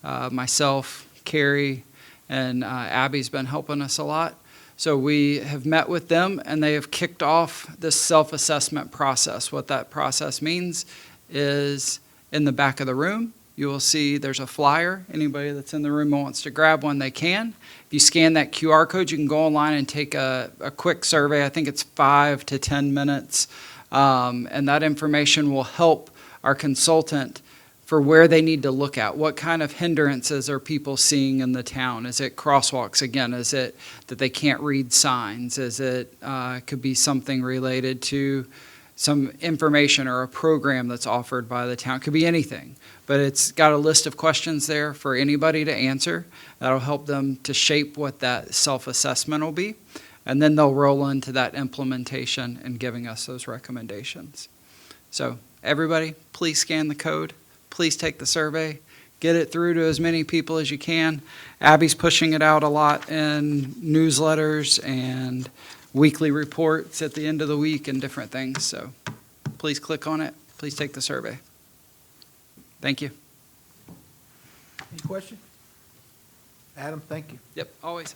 Myself, Carrie, and Abby's been helping us a lot. So we have met with them, and they have kicked off this self-assessment process. What that process means is in the back of the room, you will see there's a flyer. Anybody that's in the room who wants to grab one, they can. If you scan that QR code, you can go online and take a quick survey. I think it's 5 to 10 minutes. And that information will help our consultant for where they need to look at. What kind of hindrances are people seeing in the town? Is it crosswalks again? Is it that they can't read signs? Is it could be something related to some information or a program that's offered by the town? It could be anything. But it's got a list of questions there for anybody to answer. That'll help them to shape what that self-assessment will be. And then they'll roll into that implementation and giving us those recommendations. So everybody, please scan the code. Please take the survey. Get it through to as many people as you can. Abby's pushing it out a lot in newsletters and weekly reports at the end of the week and different things. So please click on it. Please take the survey. Thank you. Any questions? Adam, thank you. Yep, always.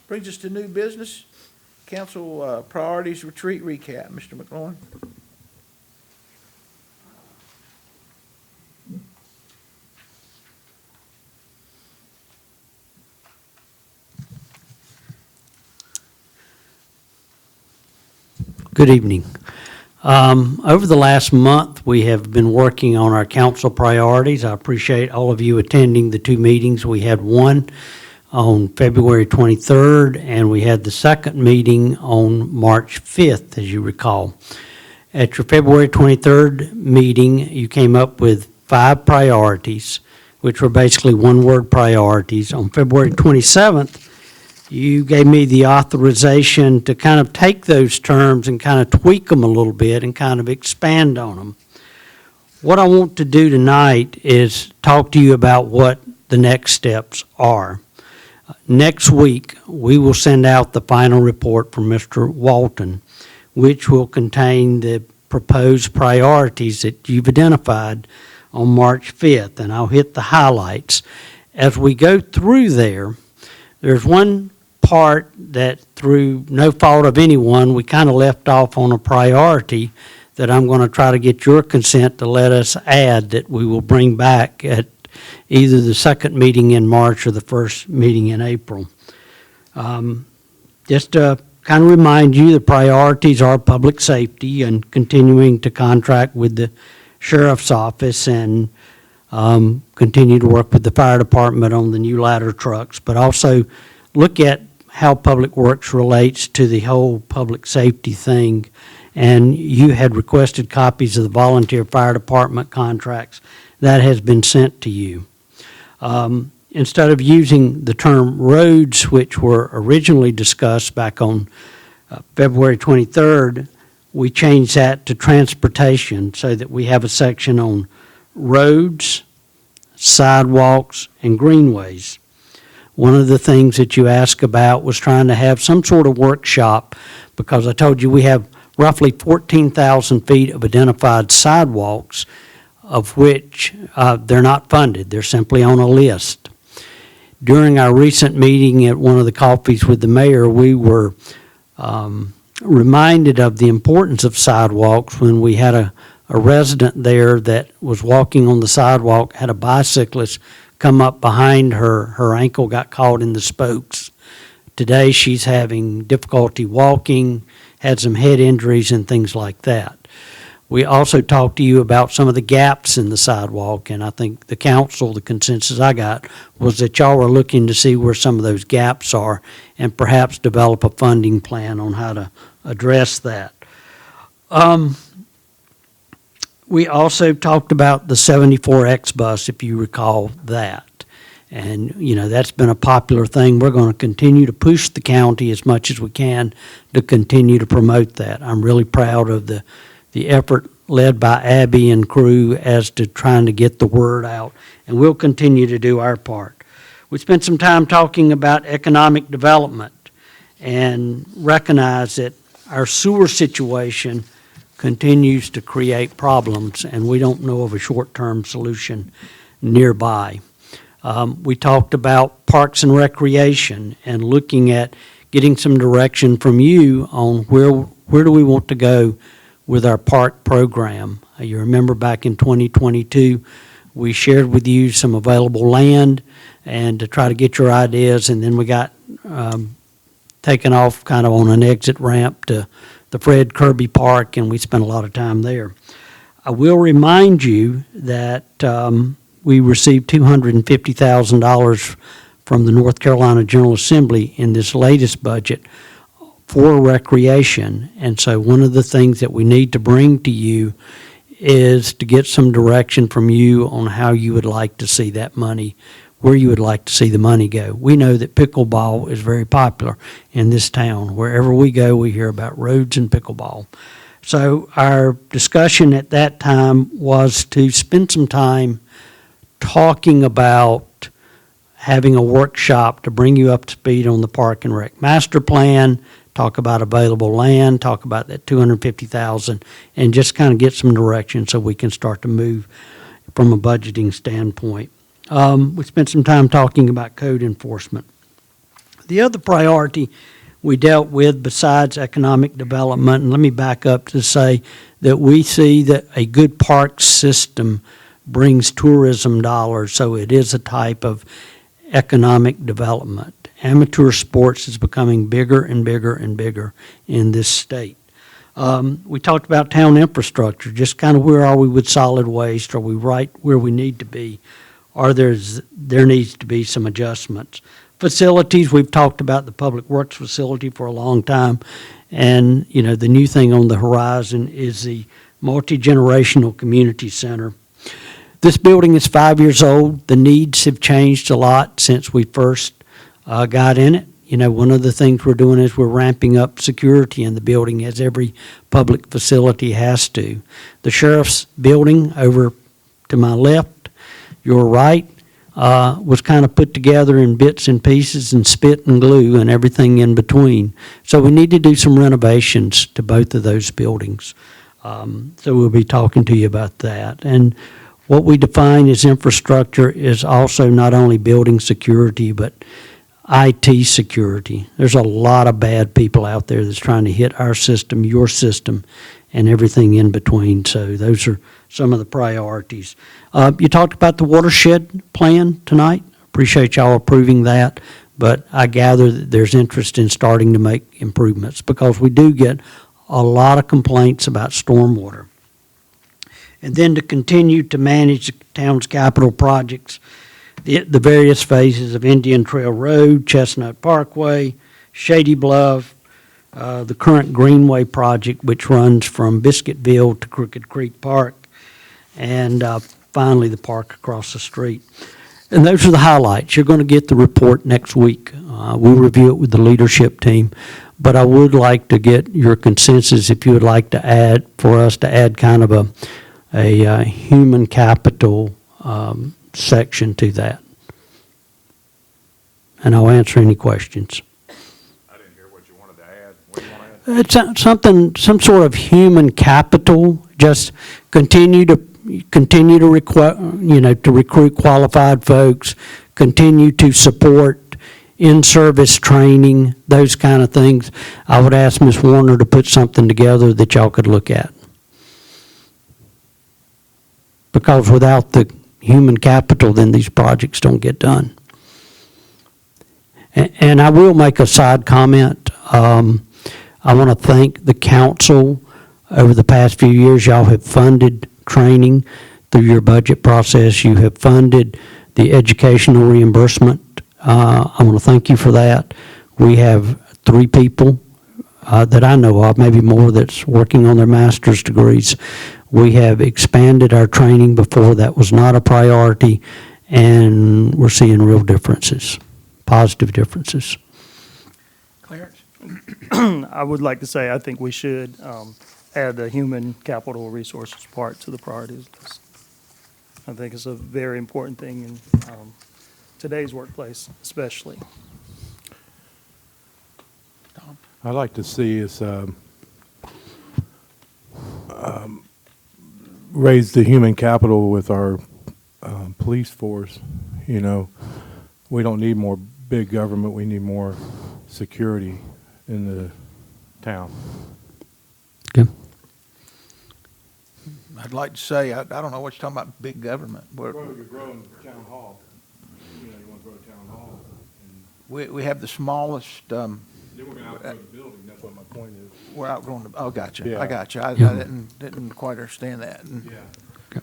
Brings us to new business. Council priorities retreat recap. Mr. McLaurin. Good evening. Over the last month, we have been working on our council priorities. I appreciate all of you attending the two meetings. We had one on February 23rd, and we had the second meeting on March 5th, as you recall. At your February 23rd meeting, you came up with 5 priorities, which were basically one-word priorities. On February 27th, you gave me the authorization to kind of take those terms and kind of tweak them a little bit and kind of expand on them. What I want to do tonight is talk to you about what the next steps are. Next week, we will send out the final report from Mr. Walton, which will contain the proposed priorities that you've identified on March 5th, and I'll hit the highlights. As we go through there, there's one part that, through no fault of anyone, we kind of left off on a priority that I'm going to try to get your consent to let us add, that we will bring back at either the second meeting in March or the first meeting in April. Just to kind of remind you, the priorities are public safety and continuing to contract with the sheriff's office and continue to work with the fire department on the new ladder trucks, but also look at how Public Works relates to the whole public safety thing. And you had requested copies of the volunteer fire department contracts. That has been sent to you. Instead of using the term roads, which were originally discussed back on February 23rd, we changed that to transportation so that we have a section on roads, sidewalks, and greenways. One of the things that you asked about was trying to have some sort of workshop, because I told you we have roughly 14,000 feet of identified sidewalks, of which they're not funded. They're simply on a list. During our recent meeting at one of the coffees with the mayor, we were reminded of the importance of sidewalks when we had a resident there that was walking on the sidewalk, had a bicyclist come up behind her. Her ankle got caught in the spokes. Today, she's having difficulty walking, had some head injuries and things like that. We also talked to you about some of the gaps in the sidewalk, and I think the council, the consensus I got, was that y'all were looking to see where some of those gaps are and perhaps develop a funding plan on how to address that. We also talked about the 74X bus, if you recall that. And, you know, that's been a popular thing. We're going to continue to push the county as much as we can to continue to promote that. I'm really proud of the effort led by Abby and crew as to trying to get the word out, and we'll continue to do our part. We spent some time talking about economic development and recognize that our sewer situation continues to create problems, and we don't know of a short-term solution nearby. We talked about parks and recreation and looking at getting some direction from you on where do we want to go with our park program. You remember back in 2022, we shared with you some available land and to try to get your ideas, and then we got taken off kind of on an exit ramp to the Fred Kirby Park, and we spent a lot of time there. I will remind you that we received $250,000 from the North Carolina General Assembly in this latest budget for recreation. And so one of the things that we need to bring to you is to get some direction from you on how you would like to see that money, where you would like to see the money go. We know that pickleball is very popular in this town. Wherever we go, we hear about roads and pickleball. So our discussion at that time was to spend some time talking about having a workshop to bring you up to speed on the Park and Rec Master Plan, talk about available land, talk about that $250,000, and just kind of get some direction so we can start to move from a budgeting standpoint. We spent some time talking about code enforcement. The other priority we dealt with besides economic development, and let me back up to say that we see that a good park system brings tourism dollars, so it is a type of economic development. Amateur sports is becoming bigger and bigger and bigger in this state. We talked about town infrastructure, just kind of where are we with solid waste? Are we right where we need to be? Or there needs to be some adjustments. Facilities, we've talked about the Public Works facility for a long time, and you know the new thing on the horizon is the multi-generational community center. This building is 5 years old. The needs have changed a lot since we first got in it. You know, one of the things we're doing is we're ramping up security in the building, as every public facility has to. The sheriff's building over to my left, your right, was kind of put together in bits and pieces and spit and glue and everything in between. So we need to do some renovations to both of those buildings. So we'll be talking to you about that. And what we define as infrastructure is also not only building security, but IT security. There's a lot of bad people out there that's trying to hit our system, your system, and everything in between. So those are some of the priorities. You talked about the watershed plan tonight. Appreciate y'all approving that, but I gather that there's interest in starting to make improvements because we do get a lot of complaints about stormwater. And then to continue to manage the town's capital projects, the various phases of Indian Trail Road, Chestnut Parkway, Shady Bluff, the current Greenway project, which runs from Biscuitville to Crooked Creek Park, and finally the park across the street. And those are the highlights. You're going to get the report next week. We'll review it with the leadership team. But I would like to get your consensus if you would like to add, for us to add kind of a human capital section to that. And I'll answer any questions. I didn't hear what you wanted to add. What do you want to add? It's something, some sort of human capital, just continue to recruit qualified folks, continue to support in-service training, those kind of things. I would ask Ms. Warner to put something together that y'all could look at. Because without the human capital, then these projects don't get done. And I will make a side comment. I want to thank the council. Over the past few years, y'all have funded training through your budget process. You have funded the educational reimbursement. I want to thank you for that. We have 3 people that I know of, maybe more, that's working on their master's degrees. We have expanded our training. Before that was not a priority, and we're seeing real differences, positive differences. Clarence? I would like to say, I think we should add the human capital resources part to the priorities list. I think it's a very important thing in today's workplace, especially. I'd like to see us raise the human capital with our police force. You know, we don't need more big government, we need more security in the town. Okay. I'd like to say, I don't know what you're talking about, big government. You're growing town hall. You know, you want to grow town hall. We have the smallest, Then we're going to outgrow the building, that's what my point is. we're outgrowing the, oh, gotcha. Yeah. I gotcha. I Yeah. didn't quite understand that. Yeah.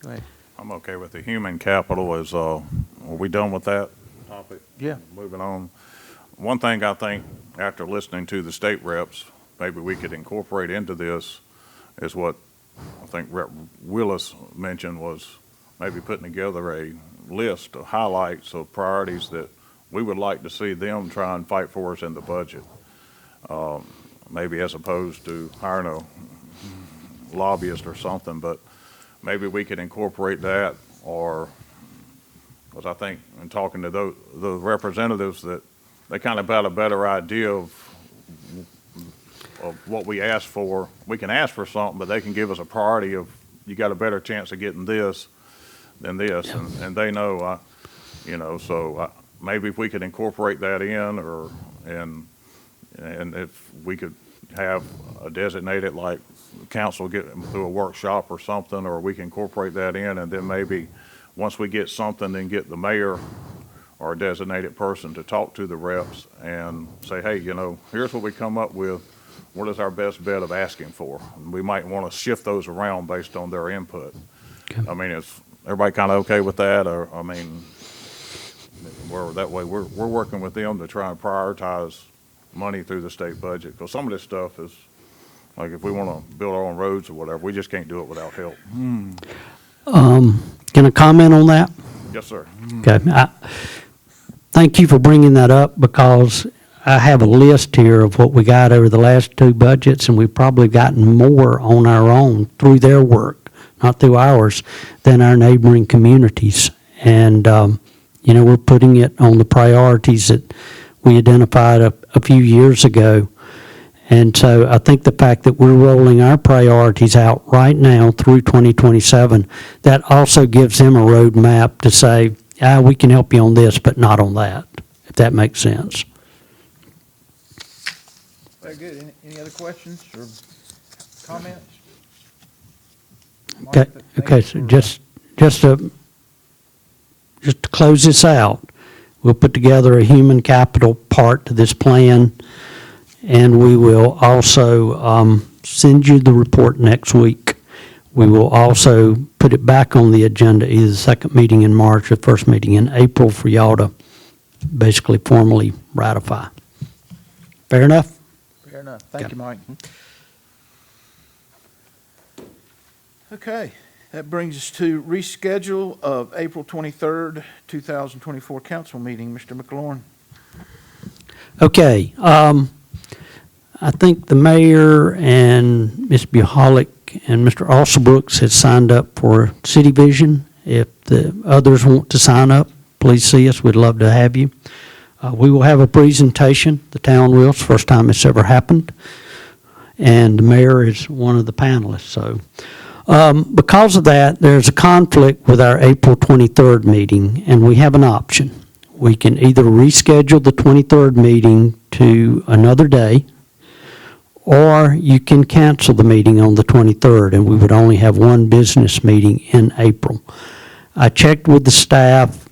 Go ahead. I'm okay with the human capital. Are we done with that topic? Yeah. Moving on. One thing I think, after listening to the state reps, maybe we could incorporate into this is what I think Rep. Willis mentioned, was maybe putting together a list of highlights of priorities that we would like to see them try and fight for us in the budget. Maybe as opposed to hiring a lobbyist or something, but maybe we could incorporate that, or, because I think in talking to the representatives, that they kind of got a better idea of what we ask for. We can ask for something, but they can give us a priority of, you got a better chance of getting this than this, and they know, so maybe if we could incorporate that in, and if we could have a designated, like, council get through a workshop or something, or we can incorporate that in, and then maybe once we get something, then get the mayor or a designated person to talk to the reps and say, hey, here's what we come up with. What is our best bet of asking for? And we might want to shift those around based on their input. Okay. I mean, is everybody kind of okay with that? Or, that way we're working with them to try and prioritize money through the state budget. Because some of this stuff is, like, if we want to build our own roads or whatever, we just can't do it without help. Can I comment on that? Yes, sir. Okay. Thank you for bringing that up, because I have a list here of what we got over the last 2 budgets, and we've probably gotten more on our own through their work, not through ours, than our neighboring communities. And, we're putting it on the priorities that we identified a few years ago. And so I think the fact that we're rolling our priorities out right now through 2027, that also gives them a roadmap to say, we can help you on this, but not on that, if that makes sense. Very good. Any other questions or comments? Okay, so just to close this out, we'll put together a human capital part to this plan, and we will also send you the report next week. We will also put it back on the agenda, either the second meeting in March or first meeting in April, for y'all to basically formally ratify. Fair enough? Fair enough. Thank Okay. you, Mike. Okay, that brings us to reschedule of April 23rd, 2024 council meeting. Mr. McLaurin. Okay, I think the mayor and Ms. Buholic and Mr. Alsobrooks has signed up for City Vision. If the others want to sign up, please see us. We'd love to have you. We will have a presentation. The town will. It's the first time it's ever happened. And the mayor is one of the panelists. So because of that, there's a conflict with our April 23rd meeting, and we have an option. We can either reschedule the 23rd meeting to another day, or you can cancel the meeting on the 23rd, and we would only have one business meeting in April. I checked with the staff,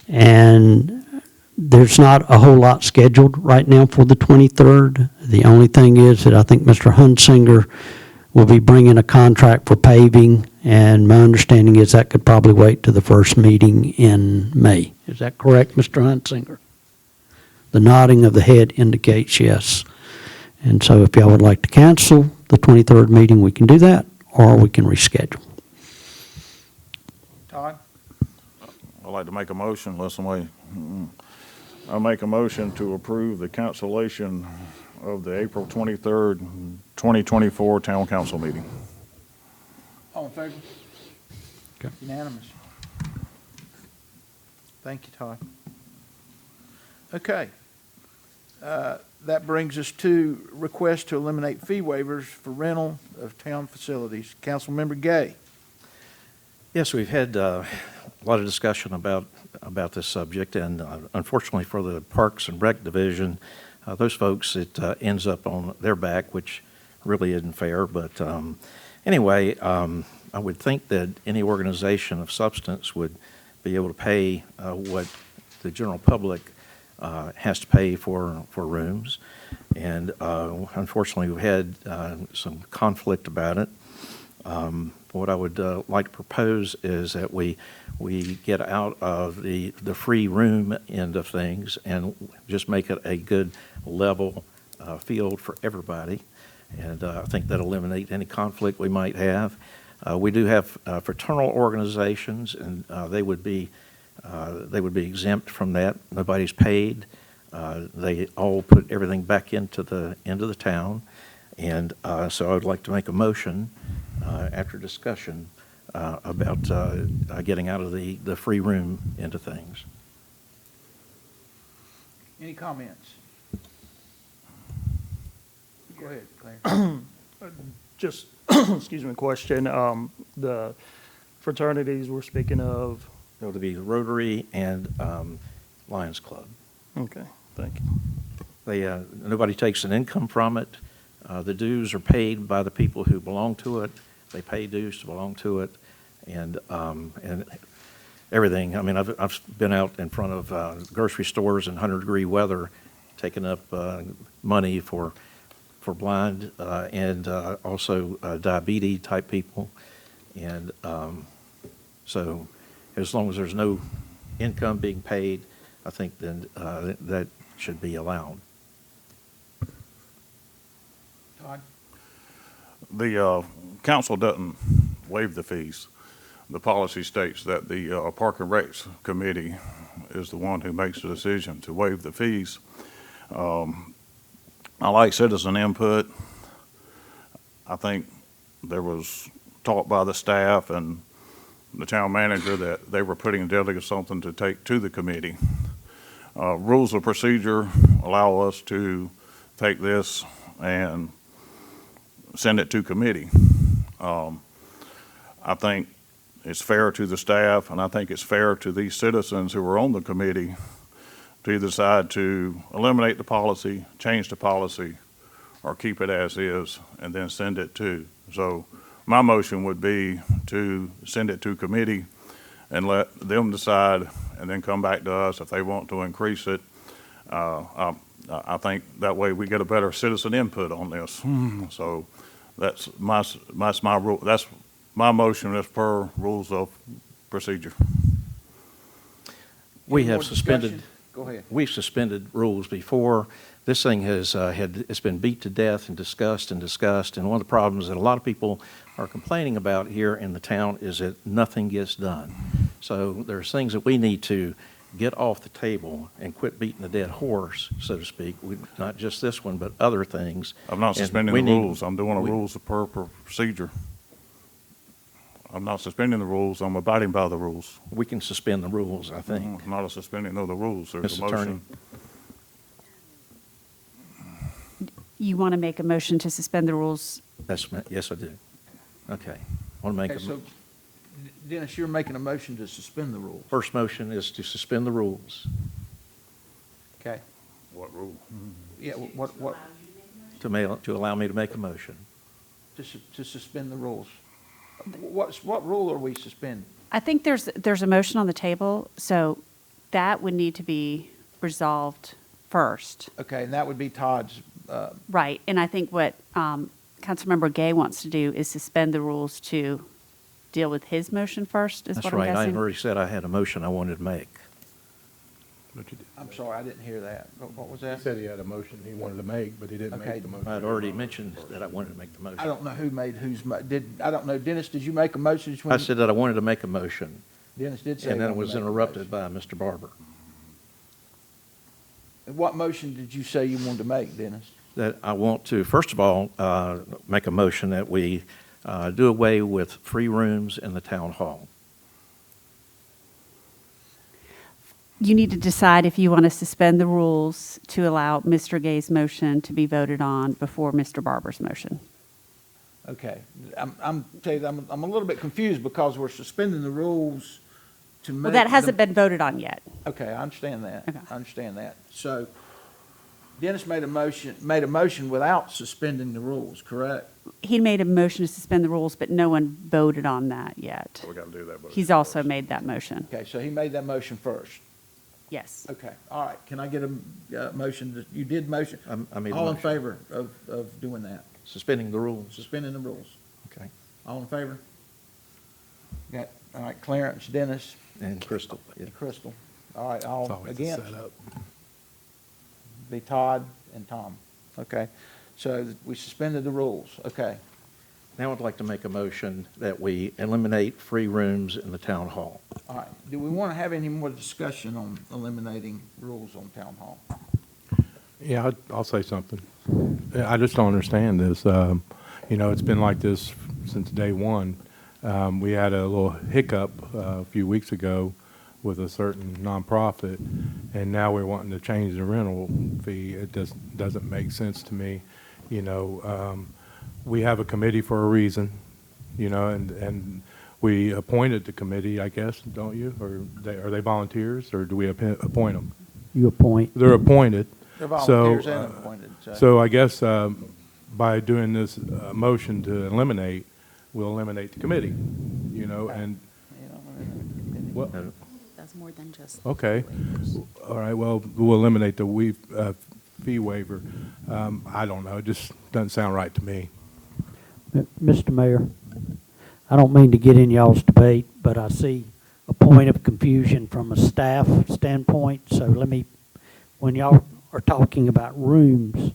and there's not a whole lot scheduled right now for the 23rd. The only thing is that I think Mr. Hunsinger will be bringing a contract for paving, and my understanding is that could probably wait to the first meeting in May. Is that correct, Mr. Hunsinger? The nodding of the head indicates yes. And so if y'all would like to cancel the 23rd meeting, we can do that, or we can reschedule. Todd? I'd like to make a motion, listen, wait. I make a motion to approve the cancellation of the April 23rd, 2024 Town Council meeting. All in favor? Okay. Unanimous. Thank you, Todd. Okay. That brings us to request to eliminate fee waivers for rental of town facilities. Councilmember Gay. Yes, we've had a lot of discussion about this subject, and unfortunately for the Parks and Rec Division, those folks, it ends up on their back, which really isn't fair. But anyway, I would think that any organization of substance would be able to pay what the general public has to pay for rooms. And unfortunately, we've had some conflict about it. What I would like to propose is that we get out of the free room end of things and just make it a good level field for everybody. And I think that eliminate any conflict we might have. We do have fraternal organizations, and they would be exempt from that. Nobody's paid. They all put everything back into the town. And so I would like to make a motion after discussion about getting out of the free room into things. Any comments? Go ahead, Claire. Just, excuse me, question. The fraternities we're speaking of. It would be Rotary and Lions Club. Okay, thank you. They nobody takes an income from it. The dues are paid by the people who belong to it. They pay dues to belong to it, and everything. I mean, I've been out in front of grocery stores in 100-degree weather, taking up money for blind and also diabetes type people, and so as long as there's no income being paid, I think then that should be allowed. Todd? The council doesn't waive the fees. The policy states that the Park and Recs Committee is the one who makes the decision to waive the fees. I like citizen input. I think there was talk by the staff and the town manager that they were putting together something to take to the committee. Rules of procedure allow us to take this and send it to committee. I think it's fair to the staff, and I think it's fair to these citizens who are on the committee to decide to eliminate the policy, change the policy, or keep it as is, and then send it to. So my motion would be to send it to committee and let them decide, and then come back to us if they want to increase it. I think that way we get a better citizen input on this. So that's my rule. That's my motion as per rules of procedure. We Any have more suspended. discussion? Go ahead. We've suspended rules before. This thing has it's been beat to death and discussed and discussed. And one of the problems that a lot of people are complaining about here in the town is that nothing gets done. So there's things that we need to get off the table and quit beating the dead horse, so to speak. Not just this one, but other things. I'm not And suspending we the need- rules. I'm doing a rules of procedure. I'm not suspending the rules. I'm abiding by the rules. We can suspend the rules, I think. Not a suspending of the rules. There's a Mr. Attorney. motion. You want to make a motion to suspend the rules? Yes, I do. Okay. Want to make Okay, a, so Dennis, you're making a motion to suspend the rules. first motion is to suspend the rules, Okay. What rule? Yeah, what, to allow me to make a motion. to suspend the rules? What rule are we suspending? I think there's a motion on the table, so that would need to be resolved first. Okay, and that would be Todd's, Right, and I think what Councilmember Gay wants to do is suspend the rules to deal with his motion first, is That's what I'm right. I guessing? already said I had a motion I wanted to make. I'm sorry, I didn't hear that. What was that? He said he had a motion he wanted to make, but he didn't Okay. make the motion. I'd already mentioned that I wanted to make the motion. I don't know who made whose, I don't know, Dennis, did you make a motion? Just when- I said that I wanted to make a motion, Dennis did say. and he then it wanted was to make a interrupted by Mr. Barber. motion. What motion did you say you wanted to make, Dennis? That I want to, first of all, make a motion that we do away with free rooms in the town hall. You need to decide if you want to suspend the rules to allow Mr. Gay's motion to be voted on before Mr. Barber's motion. Okay, I'm a little bit confused because we're suspending the rules to make. Well, that the- hasn't been voted on yet. Okay, I understand that. Okay. I understand that. So Dennis made a motion without suspending the rules, correct? He made a motion to suspend the rules, but no one voted on that yet. We gotta do that. but- He's also made that motion. Okay, so he made that motion first. Yes. Okay, all right. Can I get a motion? You did motion? I made a All in motion. favor of doing that? Suspending the rules. Suspending the rules? Okay. All in favor? Got, all right, Clarence, Dennis, And Crystal. yeah. and Crystal. All right, It's all always a against? setup. Be Todd and Tom. Okay, so we suspended the rules. Okay. Now I'd like to make a motion that we eliminate free rooms in the town hall. All right, do we want to have any more discussion on eliminating rules on town hall? Yeah, I'll say something. Yeah, I just don't understand this. It's been like this since day one. We had a little hiccup a few weeks ago with a certain nonprofit, and now we're wanting to change the rental fee. It doesn't make sense to me. We have a committee for a reason, and we appointed the committee, I guess, don't you? Or are they volunteers, or do we appoint them? You appoint. They're appointed. They're So, volunteers and appointed. So I guess by doing this motion to eliminate, we'll eliminate the committee, and, You know, well, That's more than just. okay. All right, well, we'll eliminate the fee waiver. I don't know, it just doesn't sound right to me. Mr. Mayor, I don't mean to get in y'all's debate, but I see a point of confusion from a staff standpoint. So when y'all are talking about rooms,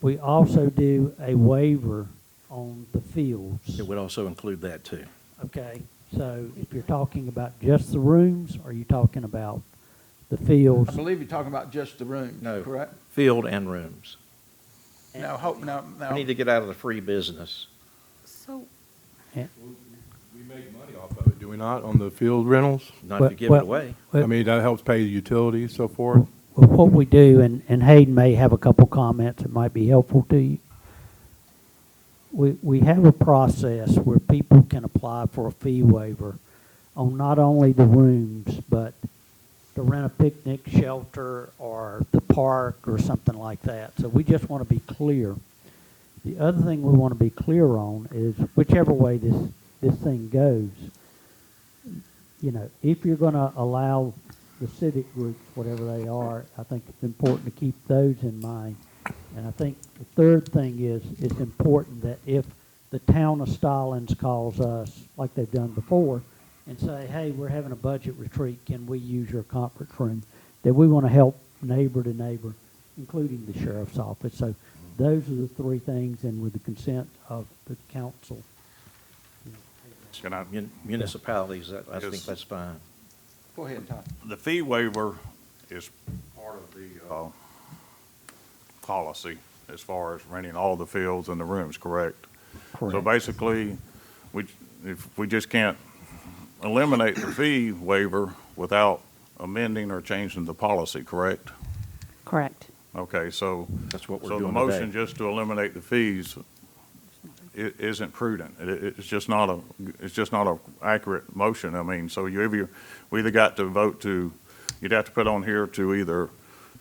we also do a waiver on the fields. It would also include that, too. Okay, so if you're talking about just the rooms, or are you talking about the fields? I believe you're talking about just the rooms, No. correct? Field and rooms. Now, We need to get out of the free business. So, We make money off of it, do we not, on the field rentals? Not if you give it away. I mean, that helps pay the utilities, so forth. Well, what we do, and Hayden may have a couple comments that might be helpful to you. We have a process where people can apply for a fee waiver on not only the rooms, but to rent a picnic shelter or the park or something like that. So we just want to be clear. The other thing we want to be clear on is whichever way this thing goes, if you're going to allow the civic groups, whatever they are, I think it's important to keep those in mind. And I think the third thing is, it's important that if the town of Stallings calls us, like they've done before, and say, hey, we're having a budget retreat, can we use your conference room? That we want to help neighbor to neighbor, including the sheriff's office. So those are the three things, and with the consent of the council. Can I- Municipalities, I think Yes. that's fine. Go ahead, Todd. The fee waiver is part of the policy as far as renting all the fields and the rooms, correct? So Correct. basically, if we just can't eliminate the fee waiver without amending or changing the policy, correct? Correct. Okay, so. That's what we're So the doing motion today. just to eliminate the fees isn't prudent. It's just not a accurate motion. I mean, so we either got to vote you'd have to put on here to either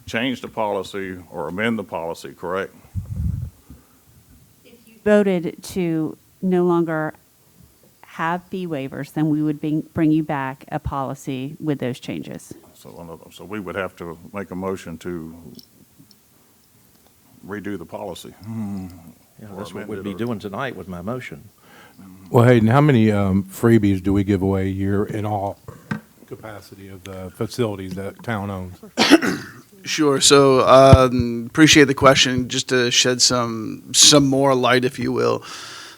change the policy or amend the policy, correct? Voted to no longer have fee waivers, then we would bring you back a policy with those changes. So we would have to make a motion to redo the policy. Yeah, that's what we'd be doing tonight with my motion. Well, Hayden, how many freebies do we give away a year in all capacity of the facilities that town owns? Sure. So appreciate the question. Just to shed some more light, if you will.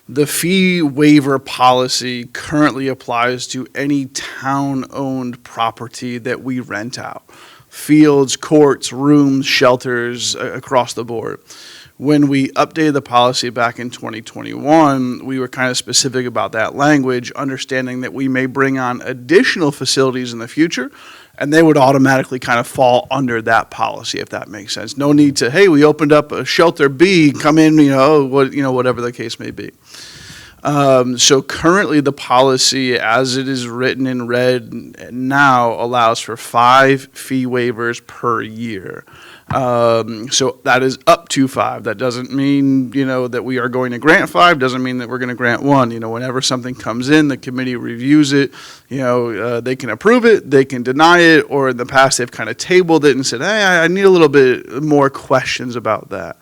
The fee waiver policy currently applies to any town-owned property that we rent out. Fields, courts, rooms, shelters, across the board. When we updated the policy back in 2021, we were kind of specific about that language, understanding that we may bring on additional facilities in the future, and they would automatically kind of fall under that policy, if that makes sense. No need to, hey, we opened up a shelter B, come in, whatever the case may be. So currently, the policy, as it is written in red now, allows for 5 fee waivers per year. So that is up to 5. That doesn't mean, that we are going to grant 5, doesn't mean that we're going to grant 1. Whenever something comes in, the committee reviews it, they can approve it, they can deny it, or in the past, they've kind of tabled it and said, hey, I need a little bit more questions about that.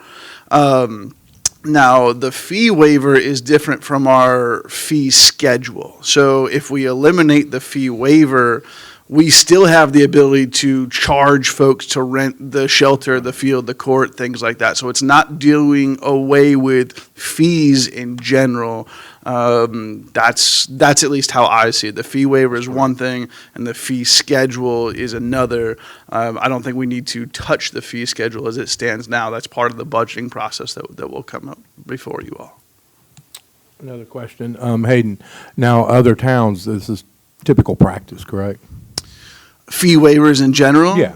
Now, the fee waiver is different from our fee schedule. So if we eliminate the fee waiver, we still have the ability to charge folks to rent the shelter, the field, the court, things like that. So it's not doing away with fees in general. That's at least how I see it. The fee waiver is one thing, and the fee schedule is another. I don't think we need to touch the fee schedule as it stands now. That's part of the budgeting process that will come up before you all. Another question, Hayden. Now, other towns, this is typical practice, correct? Fee waivers in general? Yeah.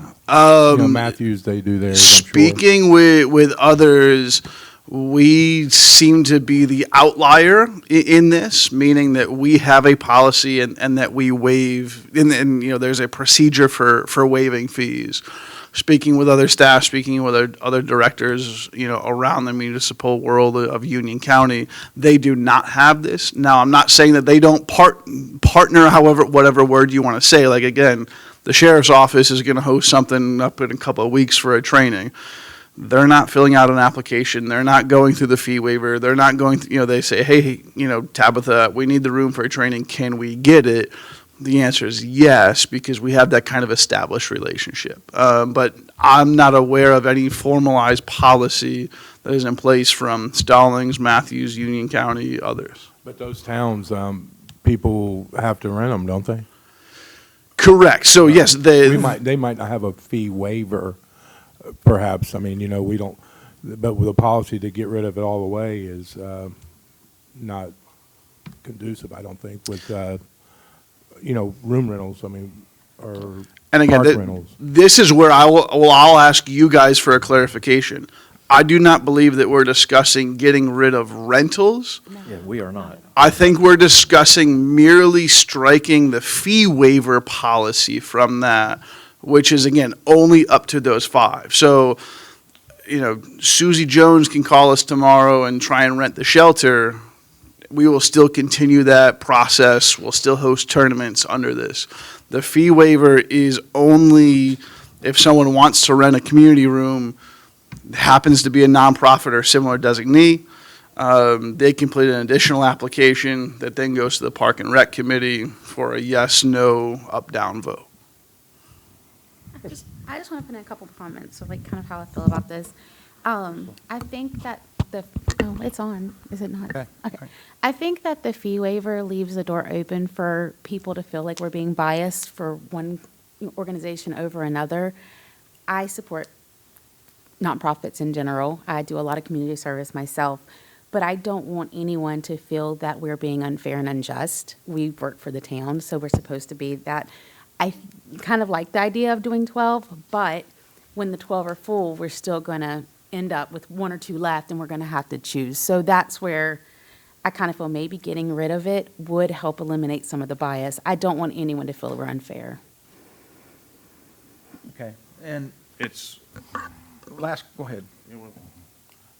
Matthews, they do theirs, I'm sure. Speaking with others, we seem to be the outlier in this, meaning that we have a policy and that we waive, and there's a procedure for waiving fees. Speaking with other staff, speaking with other directors, around the municipal world of Union County, they do not have this. Now, I'm not saying that they don't partner, whatever word you want to say. Like, again, the sheriff's office is going to host something up in a couple of weeks for a training. They're not filling out an application. They're not going through the fee waiver. They're not going through, they say, hey, Tabitha, we need the room for a training. Can we get it? The answer is yes, because we have that kind of established relationship. But I'm not aware of any formalized policy that is in place from Stallings, Matthews, Union County, others. But those towns, people have to rent them, don't they? Correct. So yes, they might not have a fee waiver, perhaps. I mean, we don't. But with a policy to get rid of it all the way is not conducive, I don't think, with room rentals. I mean, or and again, park rentals. This is where I'll ask you guys for a clarification. I do not believe that we're discussing getting rid of rentals. Yeah, we are not. I think we're discussing merely striking the fee waiver policy from that, which is, again, only up to those 5. So, Susie Jones can call us tomorrow and try and rent the shelter. We will still continue that process. We'll still host tournaments under this. The fee waiver is only if someone wants to rent a community room, happens to be a nonprofit or similar designee. They complete an additional application that then goes to the Park and Rec Committee for a yes, no, up, down vote. I just want to put in a couple of comments of kind of how I feel about this. I think that it's on, is it not? Okay. Okay. I think that the fee waiver leaves the door open for people to feel like we're being biased for one organization over another. I support nonprofits in general. I do a lot of community service myself, but I don't want anyone to feel that we're being unfair and unjust. We work for the town, so we're supposed to be that. I kind of like the idea of doing 12, but when the 12 are full, we're still going to end up with 1 or 2 left, and we're going to have to choose. So that's where I kind of feel maybe getting rid of it would help eliminate some of the bias. I don't want anyone to feel that we're unfair. Okay, and It's, go ahead.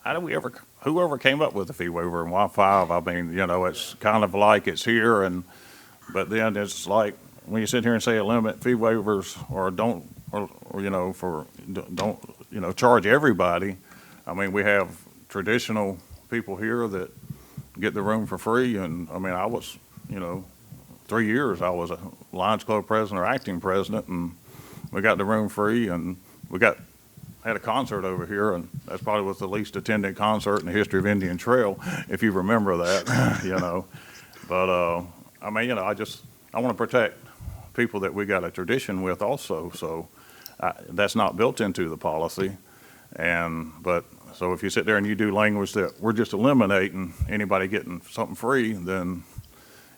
how do we ever, whoever came up with the fee waiver and why 5? I mean, you know, it's kind of like it's here but then it's like, when you sit here and say limit fee waivers or don't, or, you know, don't, you know, charge everybody. I mean, we have traditional people here that get the room for free, and, I mean, I was, you know, 3 years, I was a Lions Club president or acting president, and we got the room free, and had a concert over here, and that's probably was the least attended concert in the history of Indian Trail, if you remember that, you know. But, I mean, you know, I want to protect people that we got a tradition with also, so that's not built into the policy. So if you sit there and you do language that we're just eliminating anybody getting something free, then,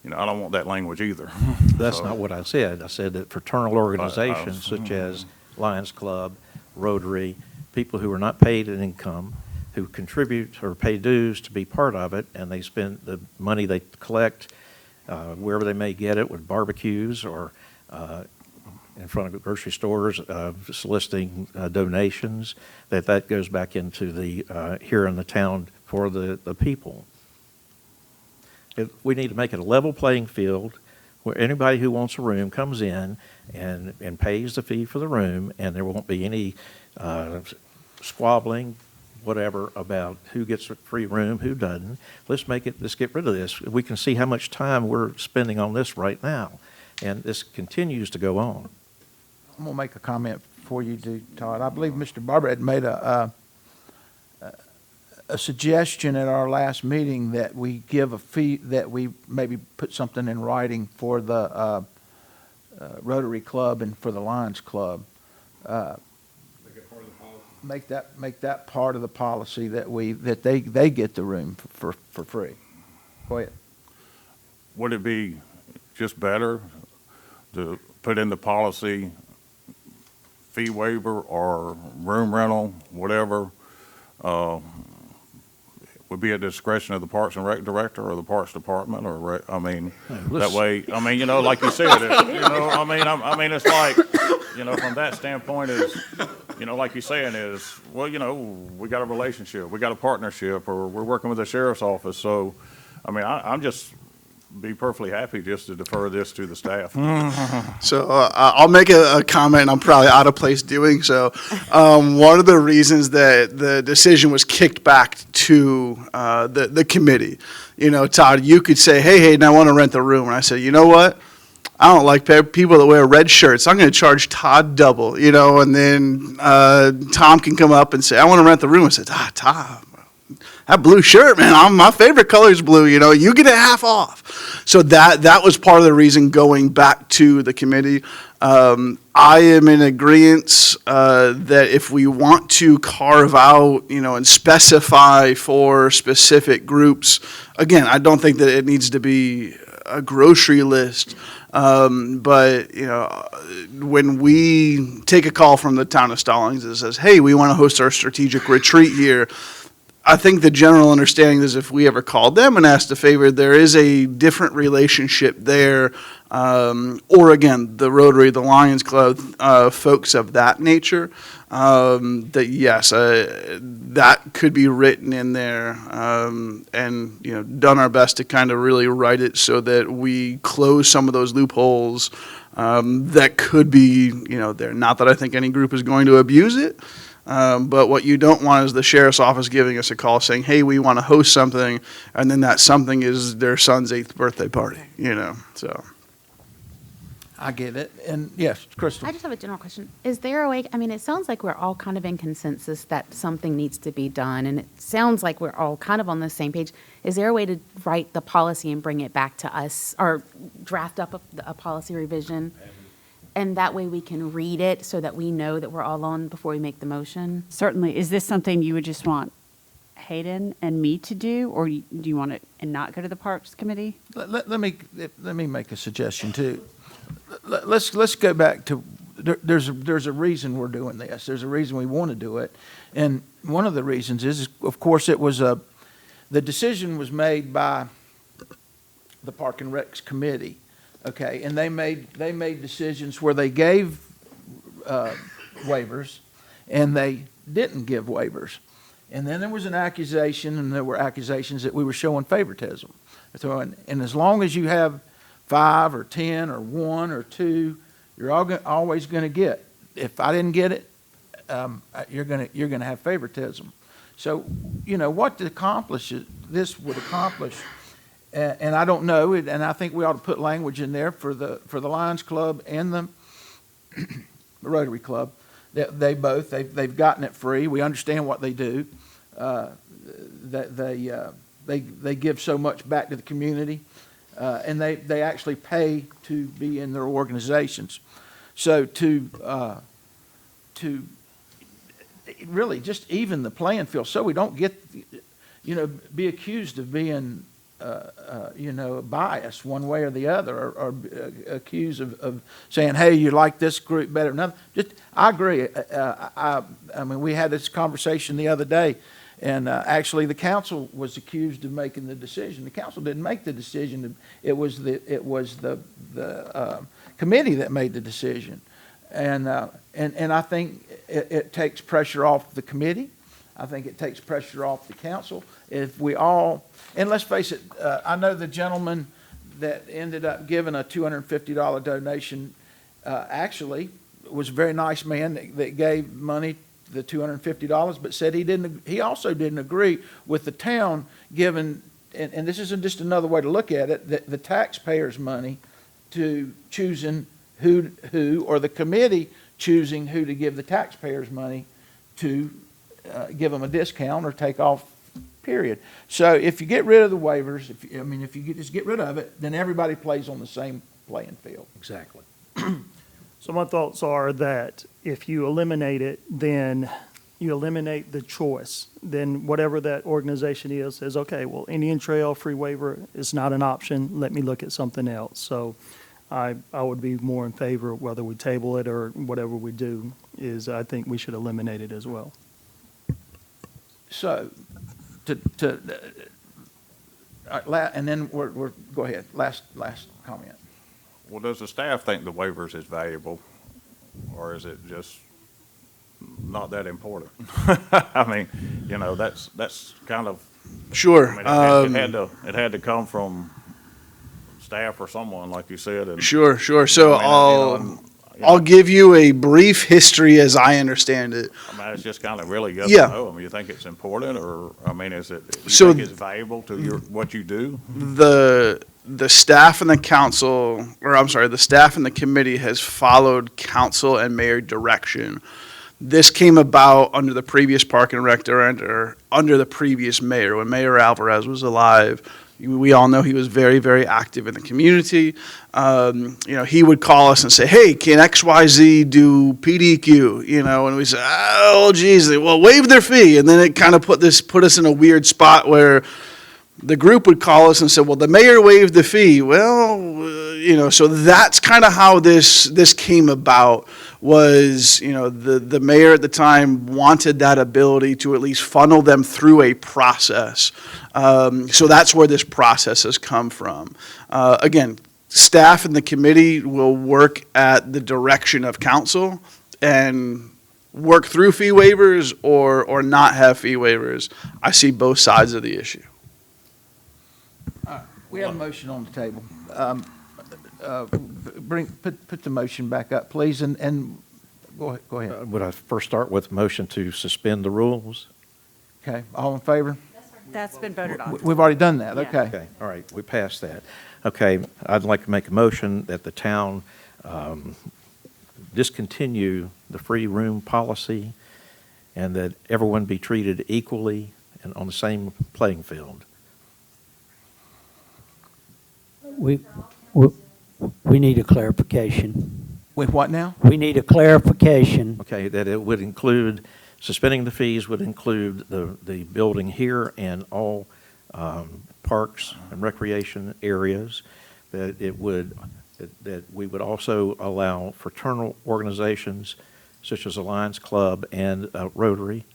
you know, I don't want that language either. That's not what I said. I said that fraternal organizations such as Lions Club, Rotary, people who are not paid an income, who contribute or pay dues to be part of it, and they spend the money they collect wherever they may get it, with barbecues or in front of grocery stores, soliciting donations, that goes back into the here in the town for the people. We need to make it a level playing field where anybody who wants a room comes in and pays the fee for the room, and there won't be any squabbling, whatever, about who gets a free room, who doesn't. Let's get rid of this. We can see how much time we're spending on this right now, and this continues to go on. I'm going to make a comment before you do, Todd. I believe Mr. Barber had made a suggestion at our last meeting that we give a fee, that we maybe put something in writing for the Rotary Club and for the Lions Club. Make that part of the policy that they get the room for free. Go ahead. Would it be just better to put in the policy fee waiver or room rental, whatever, would be at the discretion of the Parks and Rec Director or the Parks Department, or, I mean, that way, I mean, you know, like you said, you know, I mean, it's like, you know, from that standpoint is, you know, like you're saying is, well, you know, we got a relationship, we got a partnership, or we're working with the sheriff's office, so, I mean, I'm just be perfectly happy just to defer this to the staff. So I'll make a comment, and I'm probably out of place doing so. One of the reasons that the decision was kicked back to the committee, you know, Todd, you could say, hey, now I want to rent the room. And I said, you know what? I don't like people that wear red shirts. I'm going to charge Todd double, you know, and then Tom can come up and say, I want to rent the room. I said, Tom, that blue shirt, man, my favorite color is blue, you know, you get it half off. So that was part of the reason going back to the committee. I am in agreement that if we want to carve out, you know, and specify for specific groups, again, I don't think that it needs to be a grocery list. But, you know, when we take a call from the town of Stallings that says, hey, we want to host our strategic retreat here, I think the general understanding is if we ever called them and asked a favor, there is a different relationship there. Or again, the Rotary, the Lions Club, folks of that nature, that yes, that could be written in there, and, you know, done our best to kind of really write it so that we close some of those loopholes that could be, you know, there. Not that I think any group is going to abuse it. But what you don't want is the sheriff's office giving us a call saying, hey, we want to host something, and then that something is their son's 8th birthday party, you know, so. I get it. And yes, Crystal. I just have a general question. Is there a way, I mean, it sounds like we're all kind of in consensus that something needs to be done, and it sounds like we're all kind of on the same page. Is there a way to write the policy and bring it back to us, or draft up a policy revision? And that way we can read it so that we know that we're all on before we make the motion? Certainly. Is this something you would just want Hayden and me to do, or do you want it and not go to the Parks Committee? Let me make a suggestion too. Let's go back to, there's a reason we're doing this. There's a reason we want to do it. And one of the reasons is, of course, it was the decision was made by the Park and Recs Committee. Okay, and they made decisions where they gave waivers and they didn't give waivers. And then there was an accusation, and there were accusations that we were showing favoritism. So, and as long as you have 5 or 10 or 1 or 2, you're always going to get. If I didn't get it, you're going to have favoritism. So, you know, what this would accomplish, and I don't know, and I think we ought to put language in there for the Lions Club and the Rotary Club. They've gotten it free. We understand what they do. They give so much back to the community, and they actually pay to be in their organizations. So to really just even the playing field, so we don't get, be accused of being, biased one way or the other, or accused of saying, hey, you like this group better than others. I agree. I mean, we had this conversation the other day, and actually the council was accused of making the decision. The council didn't make the decision. It was the committee that made the decision. And I think it takes pressure off the committee. I think it takes pressure off the council. If we all, and let's face it, I know the gentleman that ended up giving a $250 donation actually was a very nice man that gave money, the $250, but said he also didn't agree with the town giving, and this isn't just another way to look at it, the taxpayers' money to choosing who, or the committee choosing who to give the taxpayers' money to give them a discount or take off, period. So if you get rid of the waivers, if you just get rid of it, then everybody plays on the same playing field. Exactly. So my thoughts are that if you eliminate it, then you eliminate the choice. Then whatever that organization is says, okay, well, Indian Trail free waiver is not an option. Let me look at something else. So I would be more in favor of whether we table it or whatever we do, is I think we should eliminate it as well. So, and then we're go ahead, last comment. Well, does the staff think the waivers is valuable, or is it just not that important? I mean, that's kind of. Sure. It had to come from staff or someone, like you said. And, Sure. So I'll give you a brief history as I understand it. I mean, it's just kind of really yes Yeah. or no. I mean, you think it's important, or is it? You So- think it's valuable to what you do? The staff and the council, the staff and the committee has followed council and mayor direction. This came about under the previous park and rec director, under the previous mayor. When Mayor Alvarez was alive, we all know he was very, very active in the community. He would call us and say, hey, can XYZ do PDQ? And we say, oh, geez, well, waive their fee. And then it kind of put us in a weird spot where the group would call us and say, well, the mayor waived the fee. Well, so that's kind of how this came about. Was, the mayor at the time wanted that ability to at least funnel them through a process. So that's where this process has come from. Again, staff and the committee will work at the direction of council and work through fee waivers or not have fee waivers. I see both sides of the issue. We have a motion on the table. Put the motion back up, please, and go ahead. Would I first start with a motion to suspend the rules? Okay, all in favor? That's been voted on. We've already done that, Yeah. okay. Okay, all right, we passed that. Okay, I'd like to make a motion that the town discontinue the free room policy and that everyone be treated equally and on the same playing field. We need a clarification. With what now? We need a clarification. Okay, that it would include, suspending the fees would include the building here and all parks and recreation areas, that we would also allow fraternal organizations such as the Lions Club and Rotary.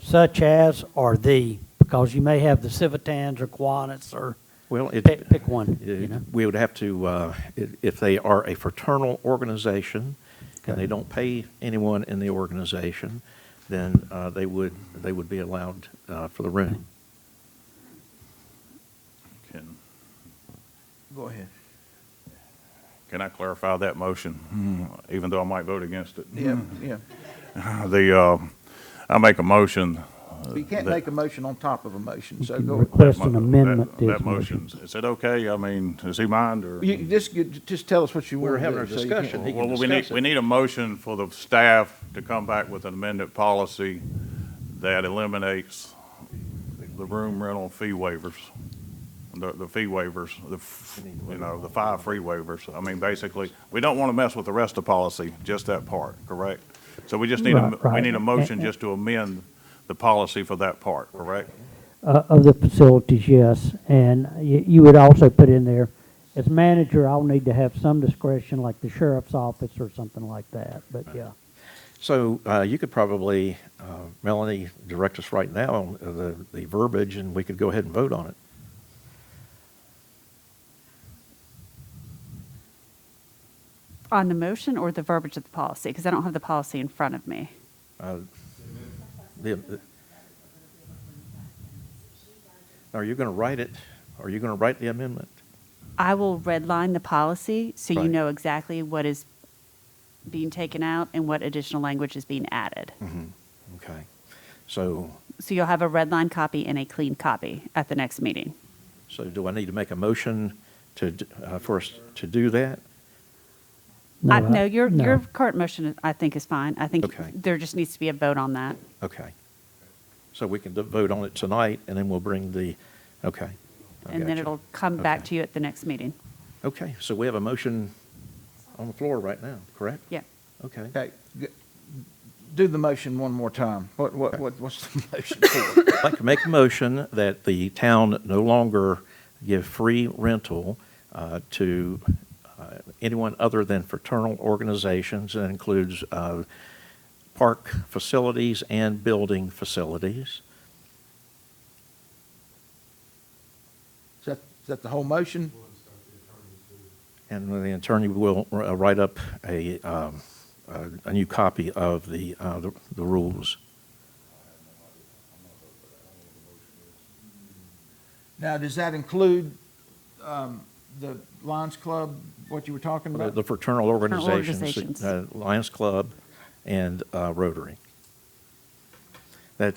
Such as, or because you may have the Civitans or Kiwanis or Well, pick one. We would have to, if they are a fraternal organization and they don't pay anyone in the organization, then they would be allowed for the room. Go ahead. Can I clarify that motion, even though I might vote against it? Yeah, yeah. I make a motion. You can't that- make a motion on top of a motion, so can go. request that an mo- amendment to that his motion. motion. Is it okay? I mean, does he mind, or? You just tell us what you want We're to do. having a so you can't- discussion. He can Well, discuss it. we need a motion for the staff to come back with an amended policy that eliminates the room rental fee waivers, the fee waivers, the 5 free waivers. I mean, basically, we don't want to mess with the rest of the policy, just that part, correct? So we just need we need a motion just to amend the policy for that part, correct? Of the facilities, yes. And you would also put in there, as manager, I'll need to have some discretion, like the sheriff's office or something like that, but yeah. So you could probably, Melanie, direct us right now on the verbiage, and we could go ahead and vote on it. On the motion or the verbiage of the policy? Because I don't have the policy in front of me. Are you going to write it? Are you going to write the amendment? I will redline the policy so you Right. know exactly what is being taken out and what additional language is being added. Okay. So So you'll have a redline copy and a clean copy at the next meeting. do I need to make a motion for us to do that? No, your no. current motion, I think, is fine. I think Okay. there just needs to be a vote on that. Okay. So we can vote on it tonight, and then we'll bring okay. I And then gotcha. it'll come back Okay. to you at the next meeting. Okay, so we have a motion on the floor right now, correct? Yeah. Okay. Okay, do the motion one more time. What's the motion for? I'd like to make a motion that the town no longer give free rental to anyone other than fraternal organizations. That includes park facilities and building facilities. Is that the whole motion? And the attorney will write up a new copy of the rules. Now, does that include the Lions Club, what you were talking about? The fraternal organizations, organizations. Lions Club and Rotary. They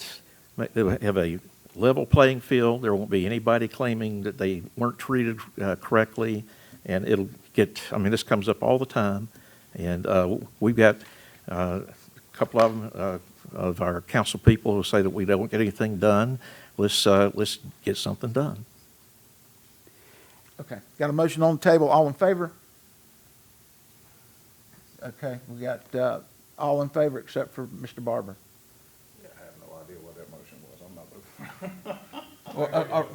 have a level playing field. There won't be anybody claiming that they weren't treated correctly, and it'll get, this comes up all the time, and we've got a couple of them, of our council people who say that we don't get anything done. Let's get something done. Okay, got a motion on the table, all in favor? Okay, we got all in favor except for Mr. Barber. I have no idea what that motion was. I'm not voting.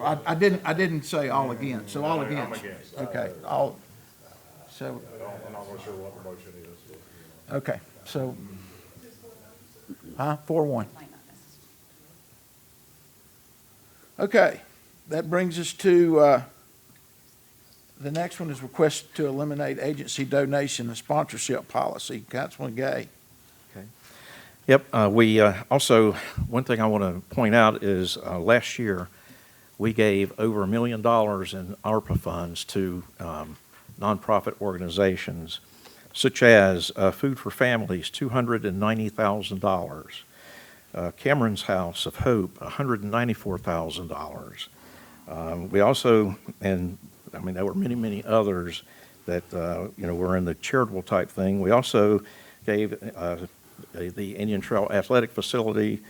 Well, I didn't say all against, so all against. I'm against. Okay, all, so, I'm not really sure what the motion is. okay, so, 4-1. Okay, that brings us to, the next one is request to eliminate agency donation and sponsorship policy. Councilman Gay. Yep, we also, one thing I want to point out is last year, we gave over $1 million in ARPA funds to nonprofit organizations, such as Food for Families, $290,000. Cameron's House of Hope, $194,000. We also, and there were many, many others that, were in the charitable type thing. We also gave the Indian Trail Athletic Facility,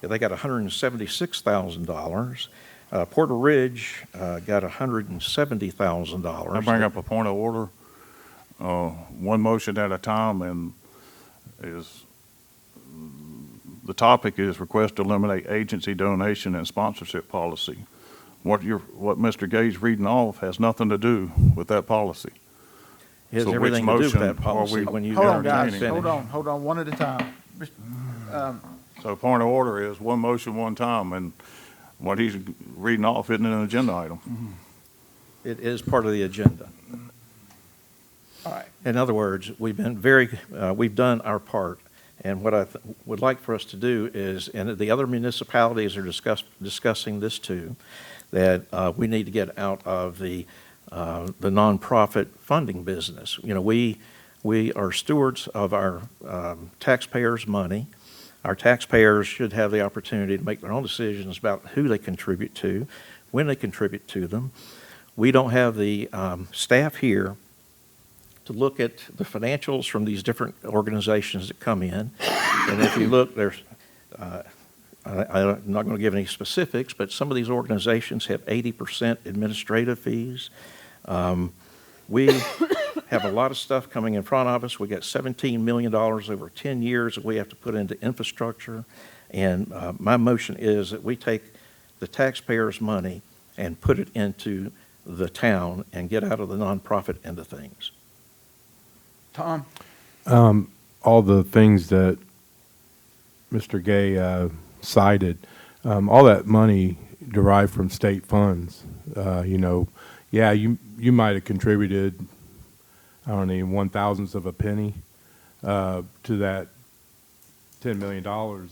they got $176,000. Porter Ridge got $170,000. I bring up a point of order, one motion at a time, and the topic is request to eliminate agency donation and sponsorship policy. What Mr. Gay's reading off has nothing to do with that policy. It has So which everything to do with motion that policy are we when you Hold on, guys, entertaining? hold on, one at a time. So point of order is one motion, one time, and what he's reading off isn't an agenda item. It is part of the agenda. All right. In other words, we've been very, we've done our part. And what I would like for us to do is, and the other municipalities are discussing this too, that we need to get out of the nonprofit funding business. You know, we are stewards of our taxpayers' money. Our taxpayers should have the opportunity to make their own decisions about who they contribute to, when they contribute to them. We don't have the staff here to look at the financials from these different organizations that come in. And if you look, there's, I'm not going to give any specifics, but some of these organizations have 80% administrative fees. We have a lot of stuff coming in front of us. We got $17 million over 10 years that we have to put into infrastructure. And my motion is that we take the taxpayers' money and put it into the town and get out of the nonprofit end of things. Tom? All the things that Mr. Gay cited, all that money derived from state funds. You know, yeah, you might have contributed, I don't know, 1/1000th of a penny to that $10 million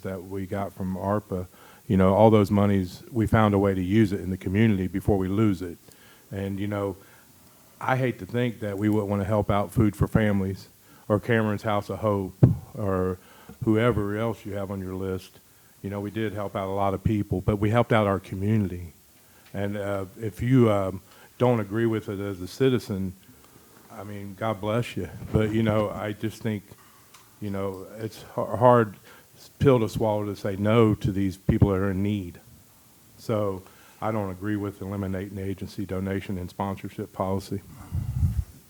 that we got from ARPA. You know, all those monies, we found a way to use it in the community before we lose it. And, you know, I hate to think that we wouldn't want to help out Food for Families or Cameron's House of Hope or whoever else you have on your list. You know, we did help out a lot of people, but we helped out our community. And if you don't agree with it as a citizen, I mean, God bless you. But, you know, I just think, you know, it's a hard pill to swallow to say no to these people that are in need. So I don't agree with eliminating the agency donation and sponsorship policy.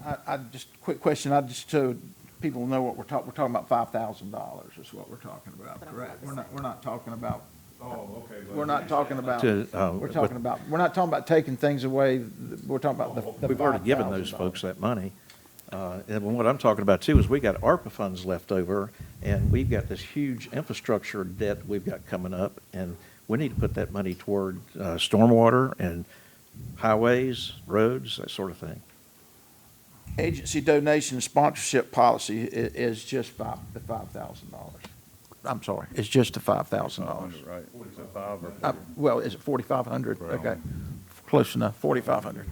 I just, quick question, so people know what we're talking about $5,000 is what we're talking about, correct? We're not talking about. Oh, okay. We're not talking about, we're not talking about taking things away, we're talking about the We've already given those folks that money. And what I'm talking about too is we got ARPA funds left over, and we've got this huge infrastructure debt we've got coming up, and we need to put that money toward stormwater and highways, roads, that sort of thing. Agency donation sponsorship policy is just the $5,000. I'm sorry, it's just the $5,000. Right. Is it 5 or? Well, is it 4,500? Okay, close enough, 4,500.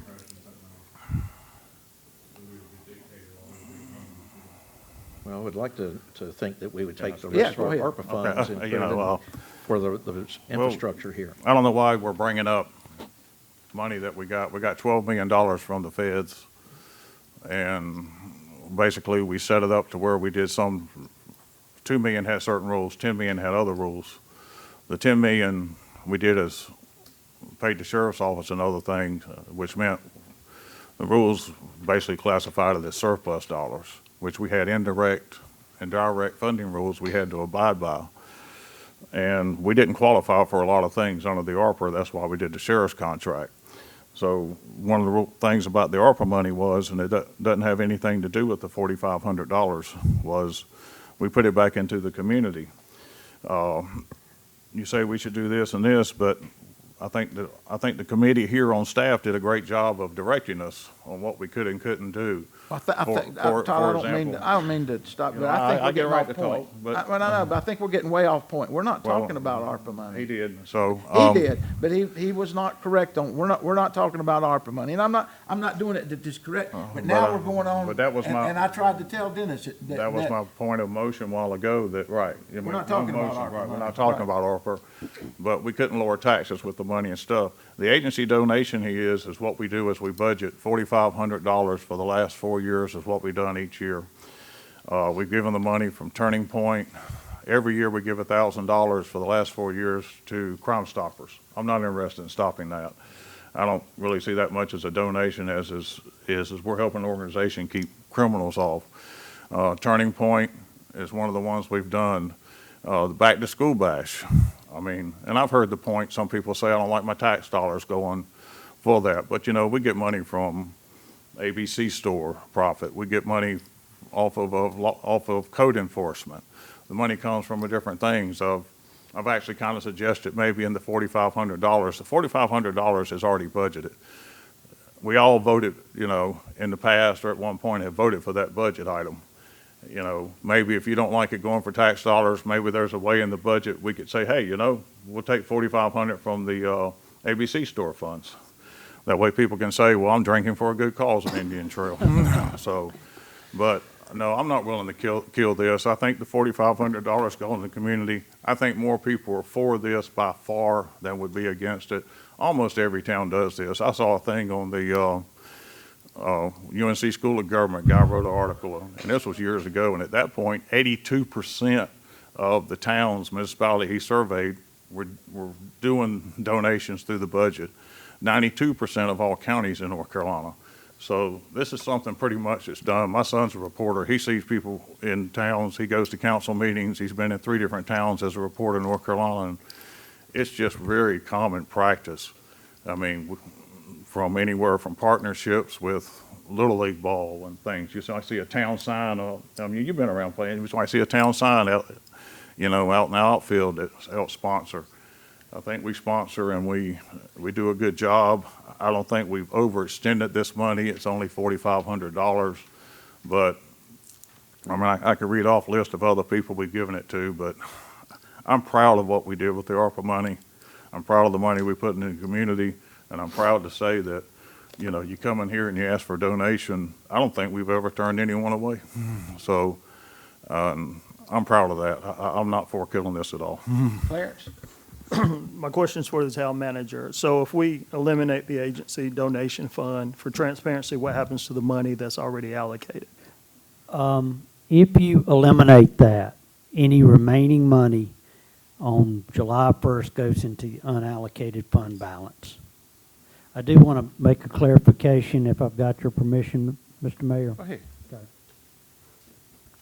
Well, I would like to think that we would take the Yeah, rest of go our ahead. ARPA funds and put it in for the infrastructure here. I don't know why we're bringing up money that we got. We got $12 million from the feds. And basically, we set it up to where we did $2 million had certain rules, $10 million had other rules. The $10 million we did is paid the sheriff's office and other things, which meant the rules basically classified it as surplus dollars, which we had indirect and direct funding rules we had to abide by. And we didn't qualify for a lot of things under the ARPA. That's why we did the sheriff's contract. So one of the things about the ARPA money was, and it doesn't have anything to do with the $4,500, was we put it back into the community. You say we should do this and this, but I think the committee here on staff did a great job of directing us on what we could and couldn't do. Todd, I don't mean to stop, but I think we're getting off point. Well, no, but I think we're getting way off point. We're not talking about ARPA money. He did, so. He did, but he was not correct on, we're not talking about ARPA money. And I'm not doing it to discorrect, but now we're going on. But that was my. And I tried to tell Dennis That was my point of motion a while ago, that, right. We're not talking about ARPA Right, we're money. not talking about ARPA, but we couldn't lower taxes with the money and stuff. The agency donation is what we do is we budget $4,500 for the last 4 years is what we've done each year. We've given the money from Turning Point. Every year we give $1,000 for the last 4 years to Crime Stoppers. I'm not interested in stopping that. I don't really see that much as a donation as we're helping an organization keep criminals off. Turning Point is one of the ones we've done. The Back to School Bash. I mean, and I've heard the point, some people say, I don't like my tax dollars going for that. But, you know, we get money from ABC store profit. We get money off of code enforcement. The money comes from different things. I've actually kind of suggested maybe in the $4,500. The $4,500 is already budgeted. we all voted, you know, in the past or at one point have voted for that budget item. You know, maybe if you don't like it going for tax dollars, maybe there's a way in the budget we could say, hey, you know, we'll take 4,500 from the ABC store funds. That way people can say, well, I'm drinking for a good cause on Indian Trail. So, but no, I'm not willing to kill this. I think the $4,500 going to the community, I think more people are for this by far than would be against it. Almost every town does this. I saw a thing on the UNC School of Government guy wrote an article, and this was years ago, and at that point, 82% of the towns, municipality he surveyed were doing donations through the budget. 92% of all counties in North Carolina. So this is something pretty much that's done. My son's a reporter. He sees people in towns. He goes to council meetings. He's been in 3 different towns as a reporter in North Carolina, and it's just very common practice. I mean, from anywhere from partnerships with Little League ball and things. You see a town sign, I mean, you've been around playing, you might see a town sign out, you know, out in the outfield that helps sponsor. I think we sponsor and we do a good job. I don't think we've overextended this money. It's only $4,500, but I mean, I could read off a list of other people we've given it to, but I'm proud of what we did with the ARPA money. I'm proud of the money we put in the community, and I'm proud to say that, you know, you come in here and you ask for a donation. I don't think we've ever turned anyone away. So I'm proud of that. I'm not for killing this at all. Clarence? My question is for the town manager. So if we eliminate the agency donation fund for transparency, what happens to the money that's already allocated? If you eliminate that, any remaining money on July 1st goes into the unallocated fund balance. I do want to make a clarification, if I've got your permission, Mr. Mayor. Go ahead. Okay.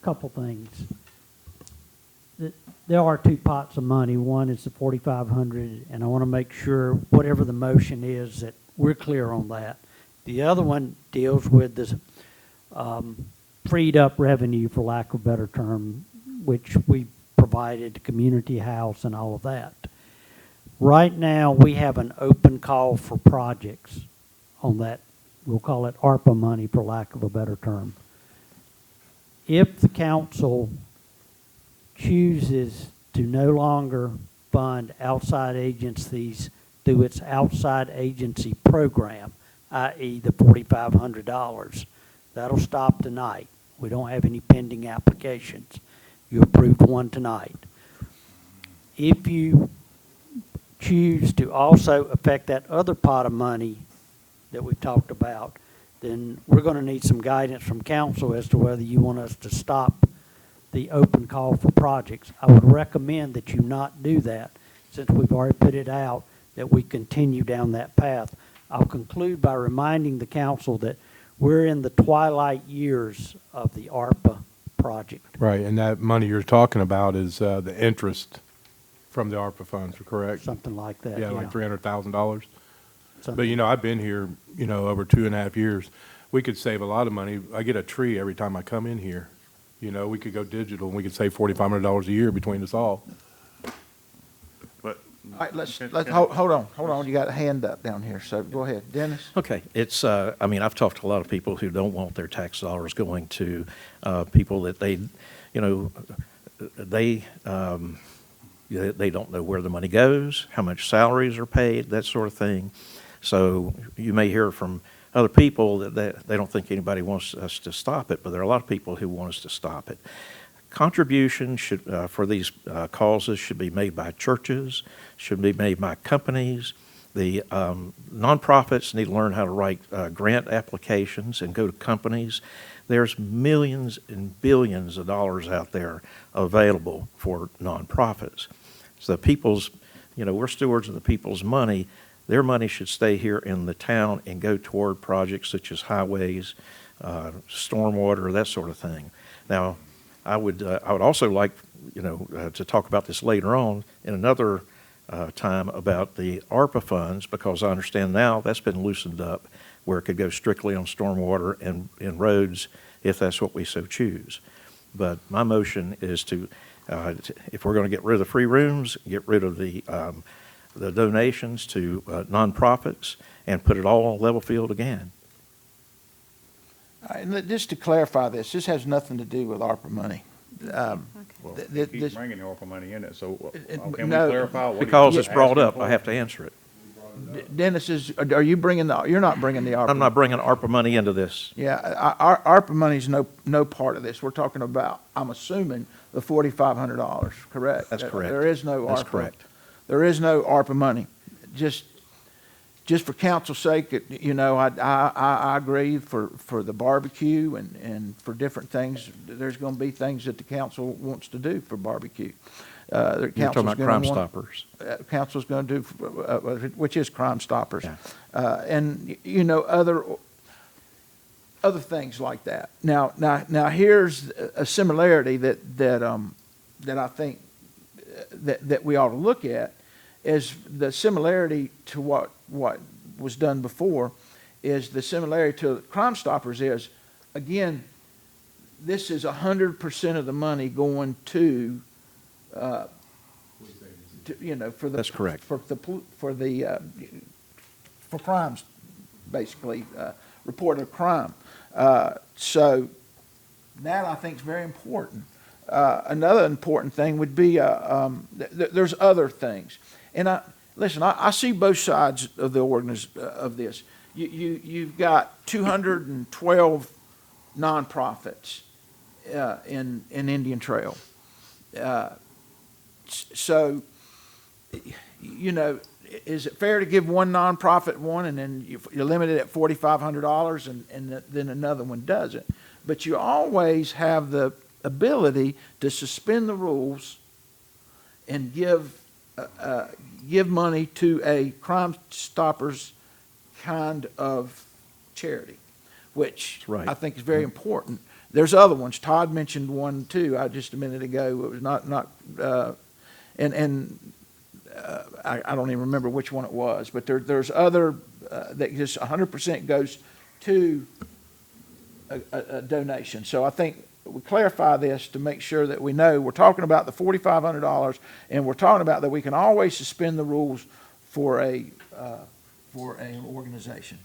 Couple things. There are 2 pots of money. One is the $4,500, and I want to make sure whatever the motion is that we're clear on that. The other one deals with this freed up revenue, for lack of a better term, which we provided, the community house and all of that. Right now, we have an open call for projects on that. We'll call it ARPA money, for lack of a better term. If the council chooses to no longer fund outside agencies through its outside agency program, i.e. the $4,500, that'll stop tonight. We don't have any pending applications. You approved one tonight. If you choose to also affect that other pot of money that we talked about, then we're going to need some guidance from council as to whether you want us to stop the open call for projects. I would recommend that you not do that, since we've already put it out, that we continue down that path. I'll conclude by reminding the council that we're in the twilight years of the ARPA project. Right, and that money you're talking about is the interest from the ARPA funds, correct? Something like that, Yeah, like yeah. $300,000. But, you know, I've been here, you know, over 2.5 years. We could save a lot of money. I get a tree every time I come in here. You know, we could go digital, and we could save $4,500 a year between us all. But All right, let's hold on. You got a hand up down here, so go ahead. Dennis? Okay, it's, I mean, I've talked to a lot of people who don't want their tax dollars going to people that they, you know, they don't know where the money goes, how much salaries are paid, that sort of thing. So you may hear from other people that they don't think anybody wants us to stop it, but there are a lot of people who want us to stop it. Contributions should, for these causes should be made by churches, should be made by companies. The nonprofits need to learn how to write grant applications and go to companies. There's millions and billions of dollars out there available for nonprofits. So the people's, you know, we're stewards of the people's money. Their money should stay here in the town and go toward projects such as highways, stormwater, that sort of thing. Now, I would also like, you know, to talk about this later on in another time about the ARPA funds, because I understand now that's been loosened up where it could go strictly on stormwater and roads if that's what we so choose. But my motion is to, if we're going to get rid of the free rooms, get rid of the the donations to nonprofits and put it all on a level field again. And just to clarify this has nothing to do with ARPA money. Well, you keep this- bringing the ARPA money in it, so can we no, clarify what? Because he's it's brought asking up, for? I have to answer it. Dennis are you bringing you're not bringing the ARPA? I'm not bringing ARPA money into this. Yeah, our ARPA money's no part of this. We're talking about, I'm assuming, the $4,500, correct? That's correct. There is no ARPA. That's correct. There is no ARPA money. Just for council's sake, I agree for the barbecue and for different things. There's going to be things that the council wants to do for barbecue. You're talking about Crime Stoppers. Council's going to do, which is Crime Stoppers. Yeah. And, other things like that. Now, here's a similarity that I think that we ought to look at, is the similarity to what was done before, is the similarity to Crime Stoppers is, again, this is 100% of the money going to for the. That's correct. For crimes, basically, reported crime. So that I think is very important. Another important thing would be, there's other things. And I see both sides of of this. You've got 212 nonprofits in Indian Trail. So, is it fair to give one nonprofit one and then you're limited at $4,500 and then another one doesn't? But you always have the ability to suspend the rules and give money to a Crime Stoppers kind of charity, which Right. I think is very important. There's other ones. Todd mentioned one too, just a minute ago. It was I don't even remember which one it was, but there's other that just 100% goes to a donation. So I think we clarify this to make sure that we know we're talking about the $4,500, and we're talking about that we can always suspend the rules for an organization.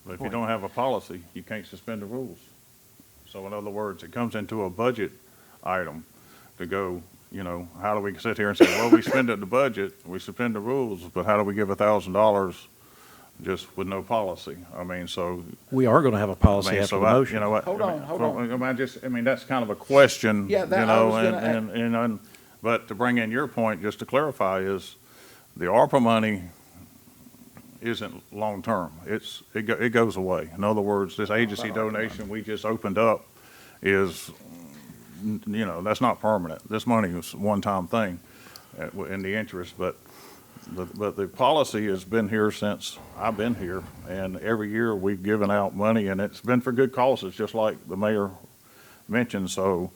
But if you don't have a policy, you can't suspend the rules. So in other words, it comes into a budget item to go, how do we sit here and say, well, we spend it the budget, we suspend the rules, but how do we give $1,000 just with no policy? So. We are going to have a policy after the motion. You know what? Hold on. That's kind of a question, Yeah, I was gonna and but to bring in your point, just to clarify, is the ARPA money isn't long-term. It goes away. In other words, this agency donation we just opened up is, that's not permanent. This money is a one-time thing in the interest, but the policy has been here since I've been here, and every year we've given out money, and it's been for good causes, just like the mayor mentioned. So,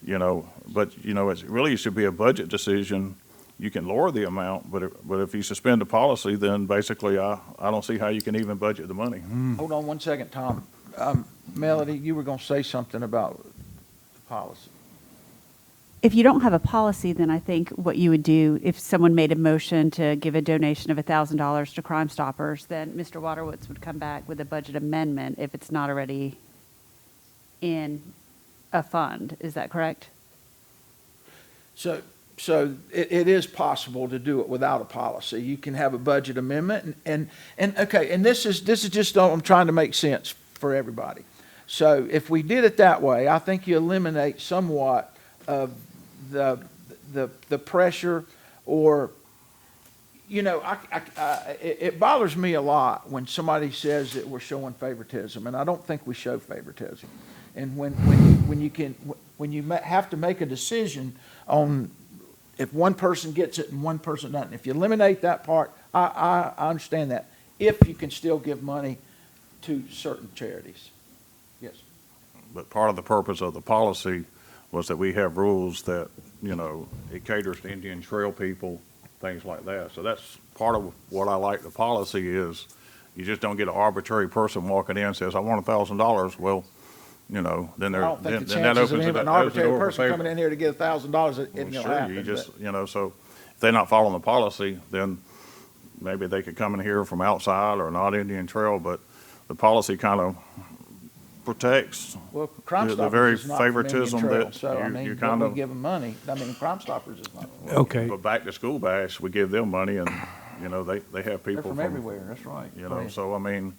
but it really should be a budget decision. You can lower the amount, but if you suspend the policy, then basically I don't see how you can even budget the money. Hold on one second, Tom. Melody, you were going to say something about the policy. If you don't have a policy, then I think what you would do, if someone made a motion to give a donation of $1,000 to Crime Stoppers, then Mr. Waterwoods would come back with a budget amendment if it's not already in a fund. Is that correct? So it is possible to do it without a policy. You can have a budget amendment and okay, and this is just, I'm trying to make sense for everybody. So if we did it that way, I think you eliminate somewhat of the pressure, or it bothers me a lot when somebody says that we're showing favoritism, and I don't think we show favoritism. And when you have to make a decision on if one person gets it and one person doesn't, if you eliminate that part, I understand that. If you can still give money to certain charities, yes. But part of the purpose of the policy was that we have rules that, it caters to Indian Trail people, things like that. So that's part of what I like the policy is. You just don't get an arbitrary person walking in and says, I want $1,000. Well, then I don't think the then that chances of opens an it arbitrary door for person favor. coming in here to get $1,000 isn't going to Sure, happen. you just, so if they're not following the policy, then maybe they could come in here from outside or not Indian Trail, but the policy kind of protects Well, Crime the Stoppers very is not from Indian favoritism Trail, that so, I you mean, kind when of. we give them money, I mean, Crime Stoppers is not. Okay. But back to school bash, we give them money and, you know, they have They're people from everywhere, that's right. You Go know, ahead. so I mean,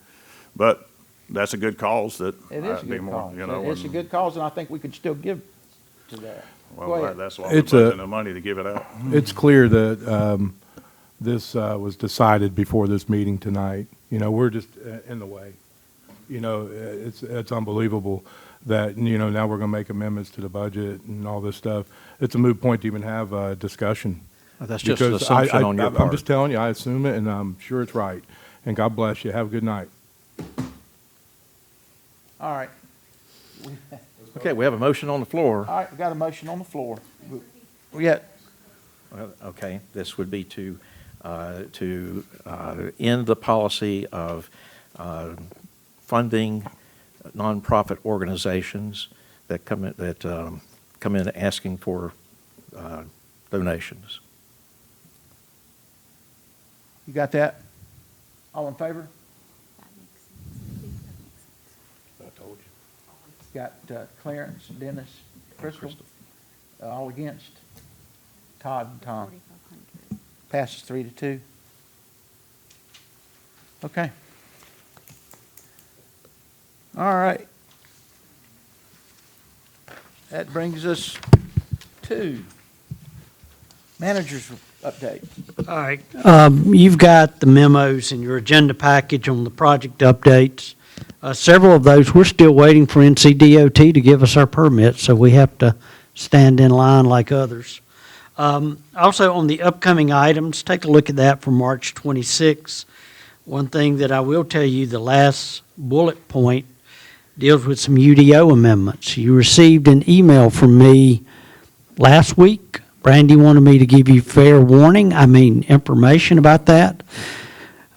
but that's a good cause that. It is a I'd be good more, cause. you know, It's a and- good cause, and I think we could still give to that. Go Well, ahead. that's why we're It's a- budgeting the money to give it out. It's clear that this was decided before this meeting tonight. You know, we're just in the way. You know, it's unbelievable that, you know, now we're going to make amendments to the budget and all this stuff. It's a moot point to even have a discussion. That's just an Because assumption on your I'm part. just telling you, I assume it, and I'm sure it's right. And God bless you. Have a good night. All right, Okay, we have a motion on the floor. all right, we got a motion on the floor. We got, Well, okay, this would be to end the policy of funding nonprofit organizations that come in asking for donations. you got that? All in favor? I told you. Got Clarence, Dennis, Crystal, all against. Todd and Tom. Passes 3-2. Okay. All right. That brings us to manager's update. All right. You've got the memos in your agenda package on the project updates. Several of those, we're still waiting for NCDOT to give us our permits, so we have to stand in line like others. Also, on the upcoming items, take a look at that for March 26. One thing that I will tell you, the last bullet point deals with some UDO amendments. You received an email from me last week. Brandy wanted me to give you information about that.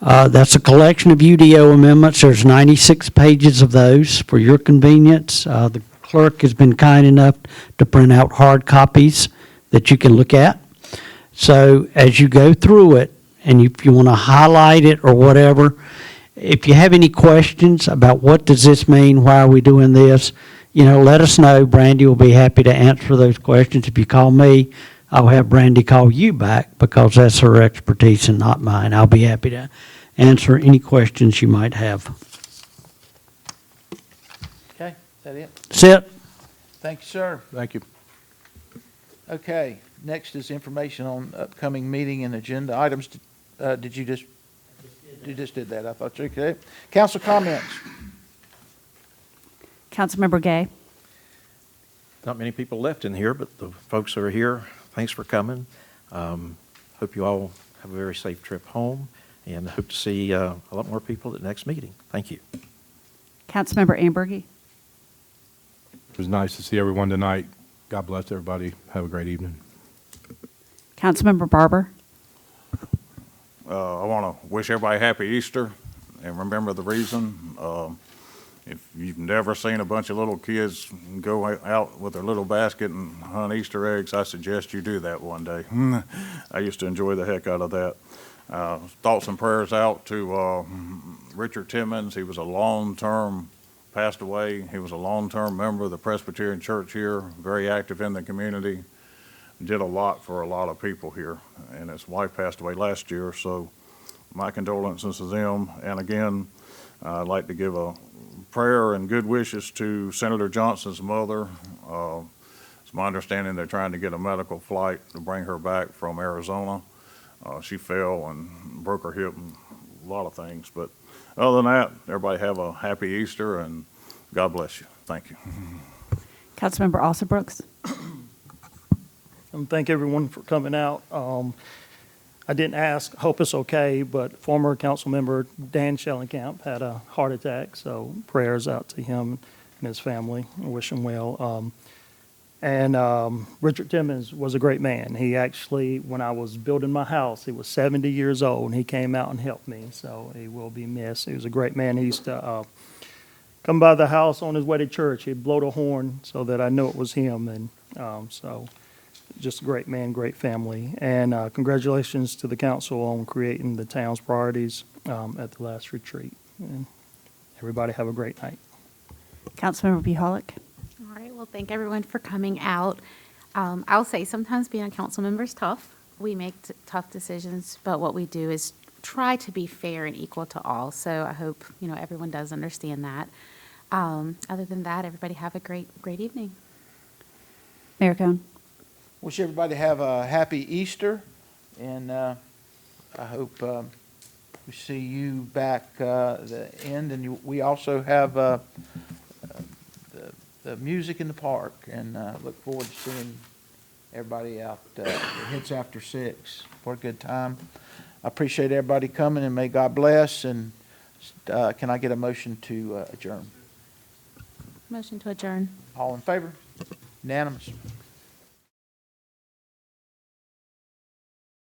That's a collection of UDO amendments. There's 96 pages of those for your convenience. The clerk has been kind enough to print out hard copies that you can look at. So as you go through it, and if you want to highlight it or whatever, if you have any questions about what does this mean, why are we doing this, let us know. Brandy will be happy to answer those questions. If you call me, I'll have Brandy call you back because that's her expertise and not mine. I'll be happy to answer any questions you might have. Okay, is that it? That's it. Thank you, sir. Thank you. Okay, next is information on upcoming meeting and agenda items. Did you just, you just did that? I thought you could. Council comments. Councilmember Gay? Not many people left in here, but the folks that are here, thanks for coming. Hope you all have a very safe trip home, and hope to see a lot more people at the next meeting. Thank you. Councilmember Ambergy? It was nice to see everyone tonight. God bless everybody. Have a great evening. Councilmember Barber? I want to wish everybody a happy Easter and remember the reason. If you've never seen a bunch of little kids go out with their little basket and hunt Easter eggs, I suggest you do that one day. I used to enjoy the heck out of that. Thoughts and prayers out to Richard Timmons. He was passed away. He was a long-term member of the Presbyterian Church here, very active in the community, did a lot for a lot of people here. And his wife passed away last year, so my condolences to them. And again, I'd like to give a prayer and good wishes to Senator Johnson's mother. It's my understanding they're trying to get a medical flight to bring her back from Arizona. She fell and broke her hip and a lot of things. But other than that, everybody have a happy Easter and God bless you. Thank you. Councilmember Alsobrooks? And thank everyone for coming out. I didn't ask, hope it's okay, but former council member Dan Schellenkamp had a heart attack, so prayers out to him and his family. I wish him well. And Richard Timmons was a great man. He actually, when I was building my house, he was 70 years old, and he came out and helped me, so he will be missed. He was a great man. He used to come by the house on his way to church. He'd blow the horn so that I knew it was him, and so just a great man, great family. And congratulations to the council on creating the town's priorities at the last retreat. And everybody have a great night. Councilmember Buholic? All right, well, thank everyone for coming out. I'll say sometimes being a council member is tough. We make tough decisions, but what we do is try to be fair and equal to all. So I hope, everyone does understand that. Other than that, everybody have a great evening. Mayor Cone? Wish everybody have a happy Easter, and I hope we see you back the end. And we also have the music in the park, and look forward to seeing everybody out. It hits after 6. What a good time. I appreciate everybody coming, and may God bless. And can I get a motion to adjourn? Motion to adjourn. All in favor? Unanimous.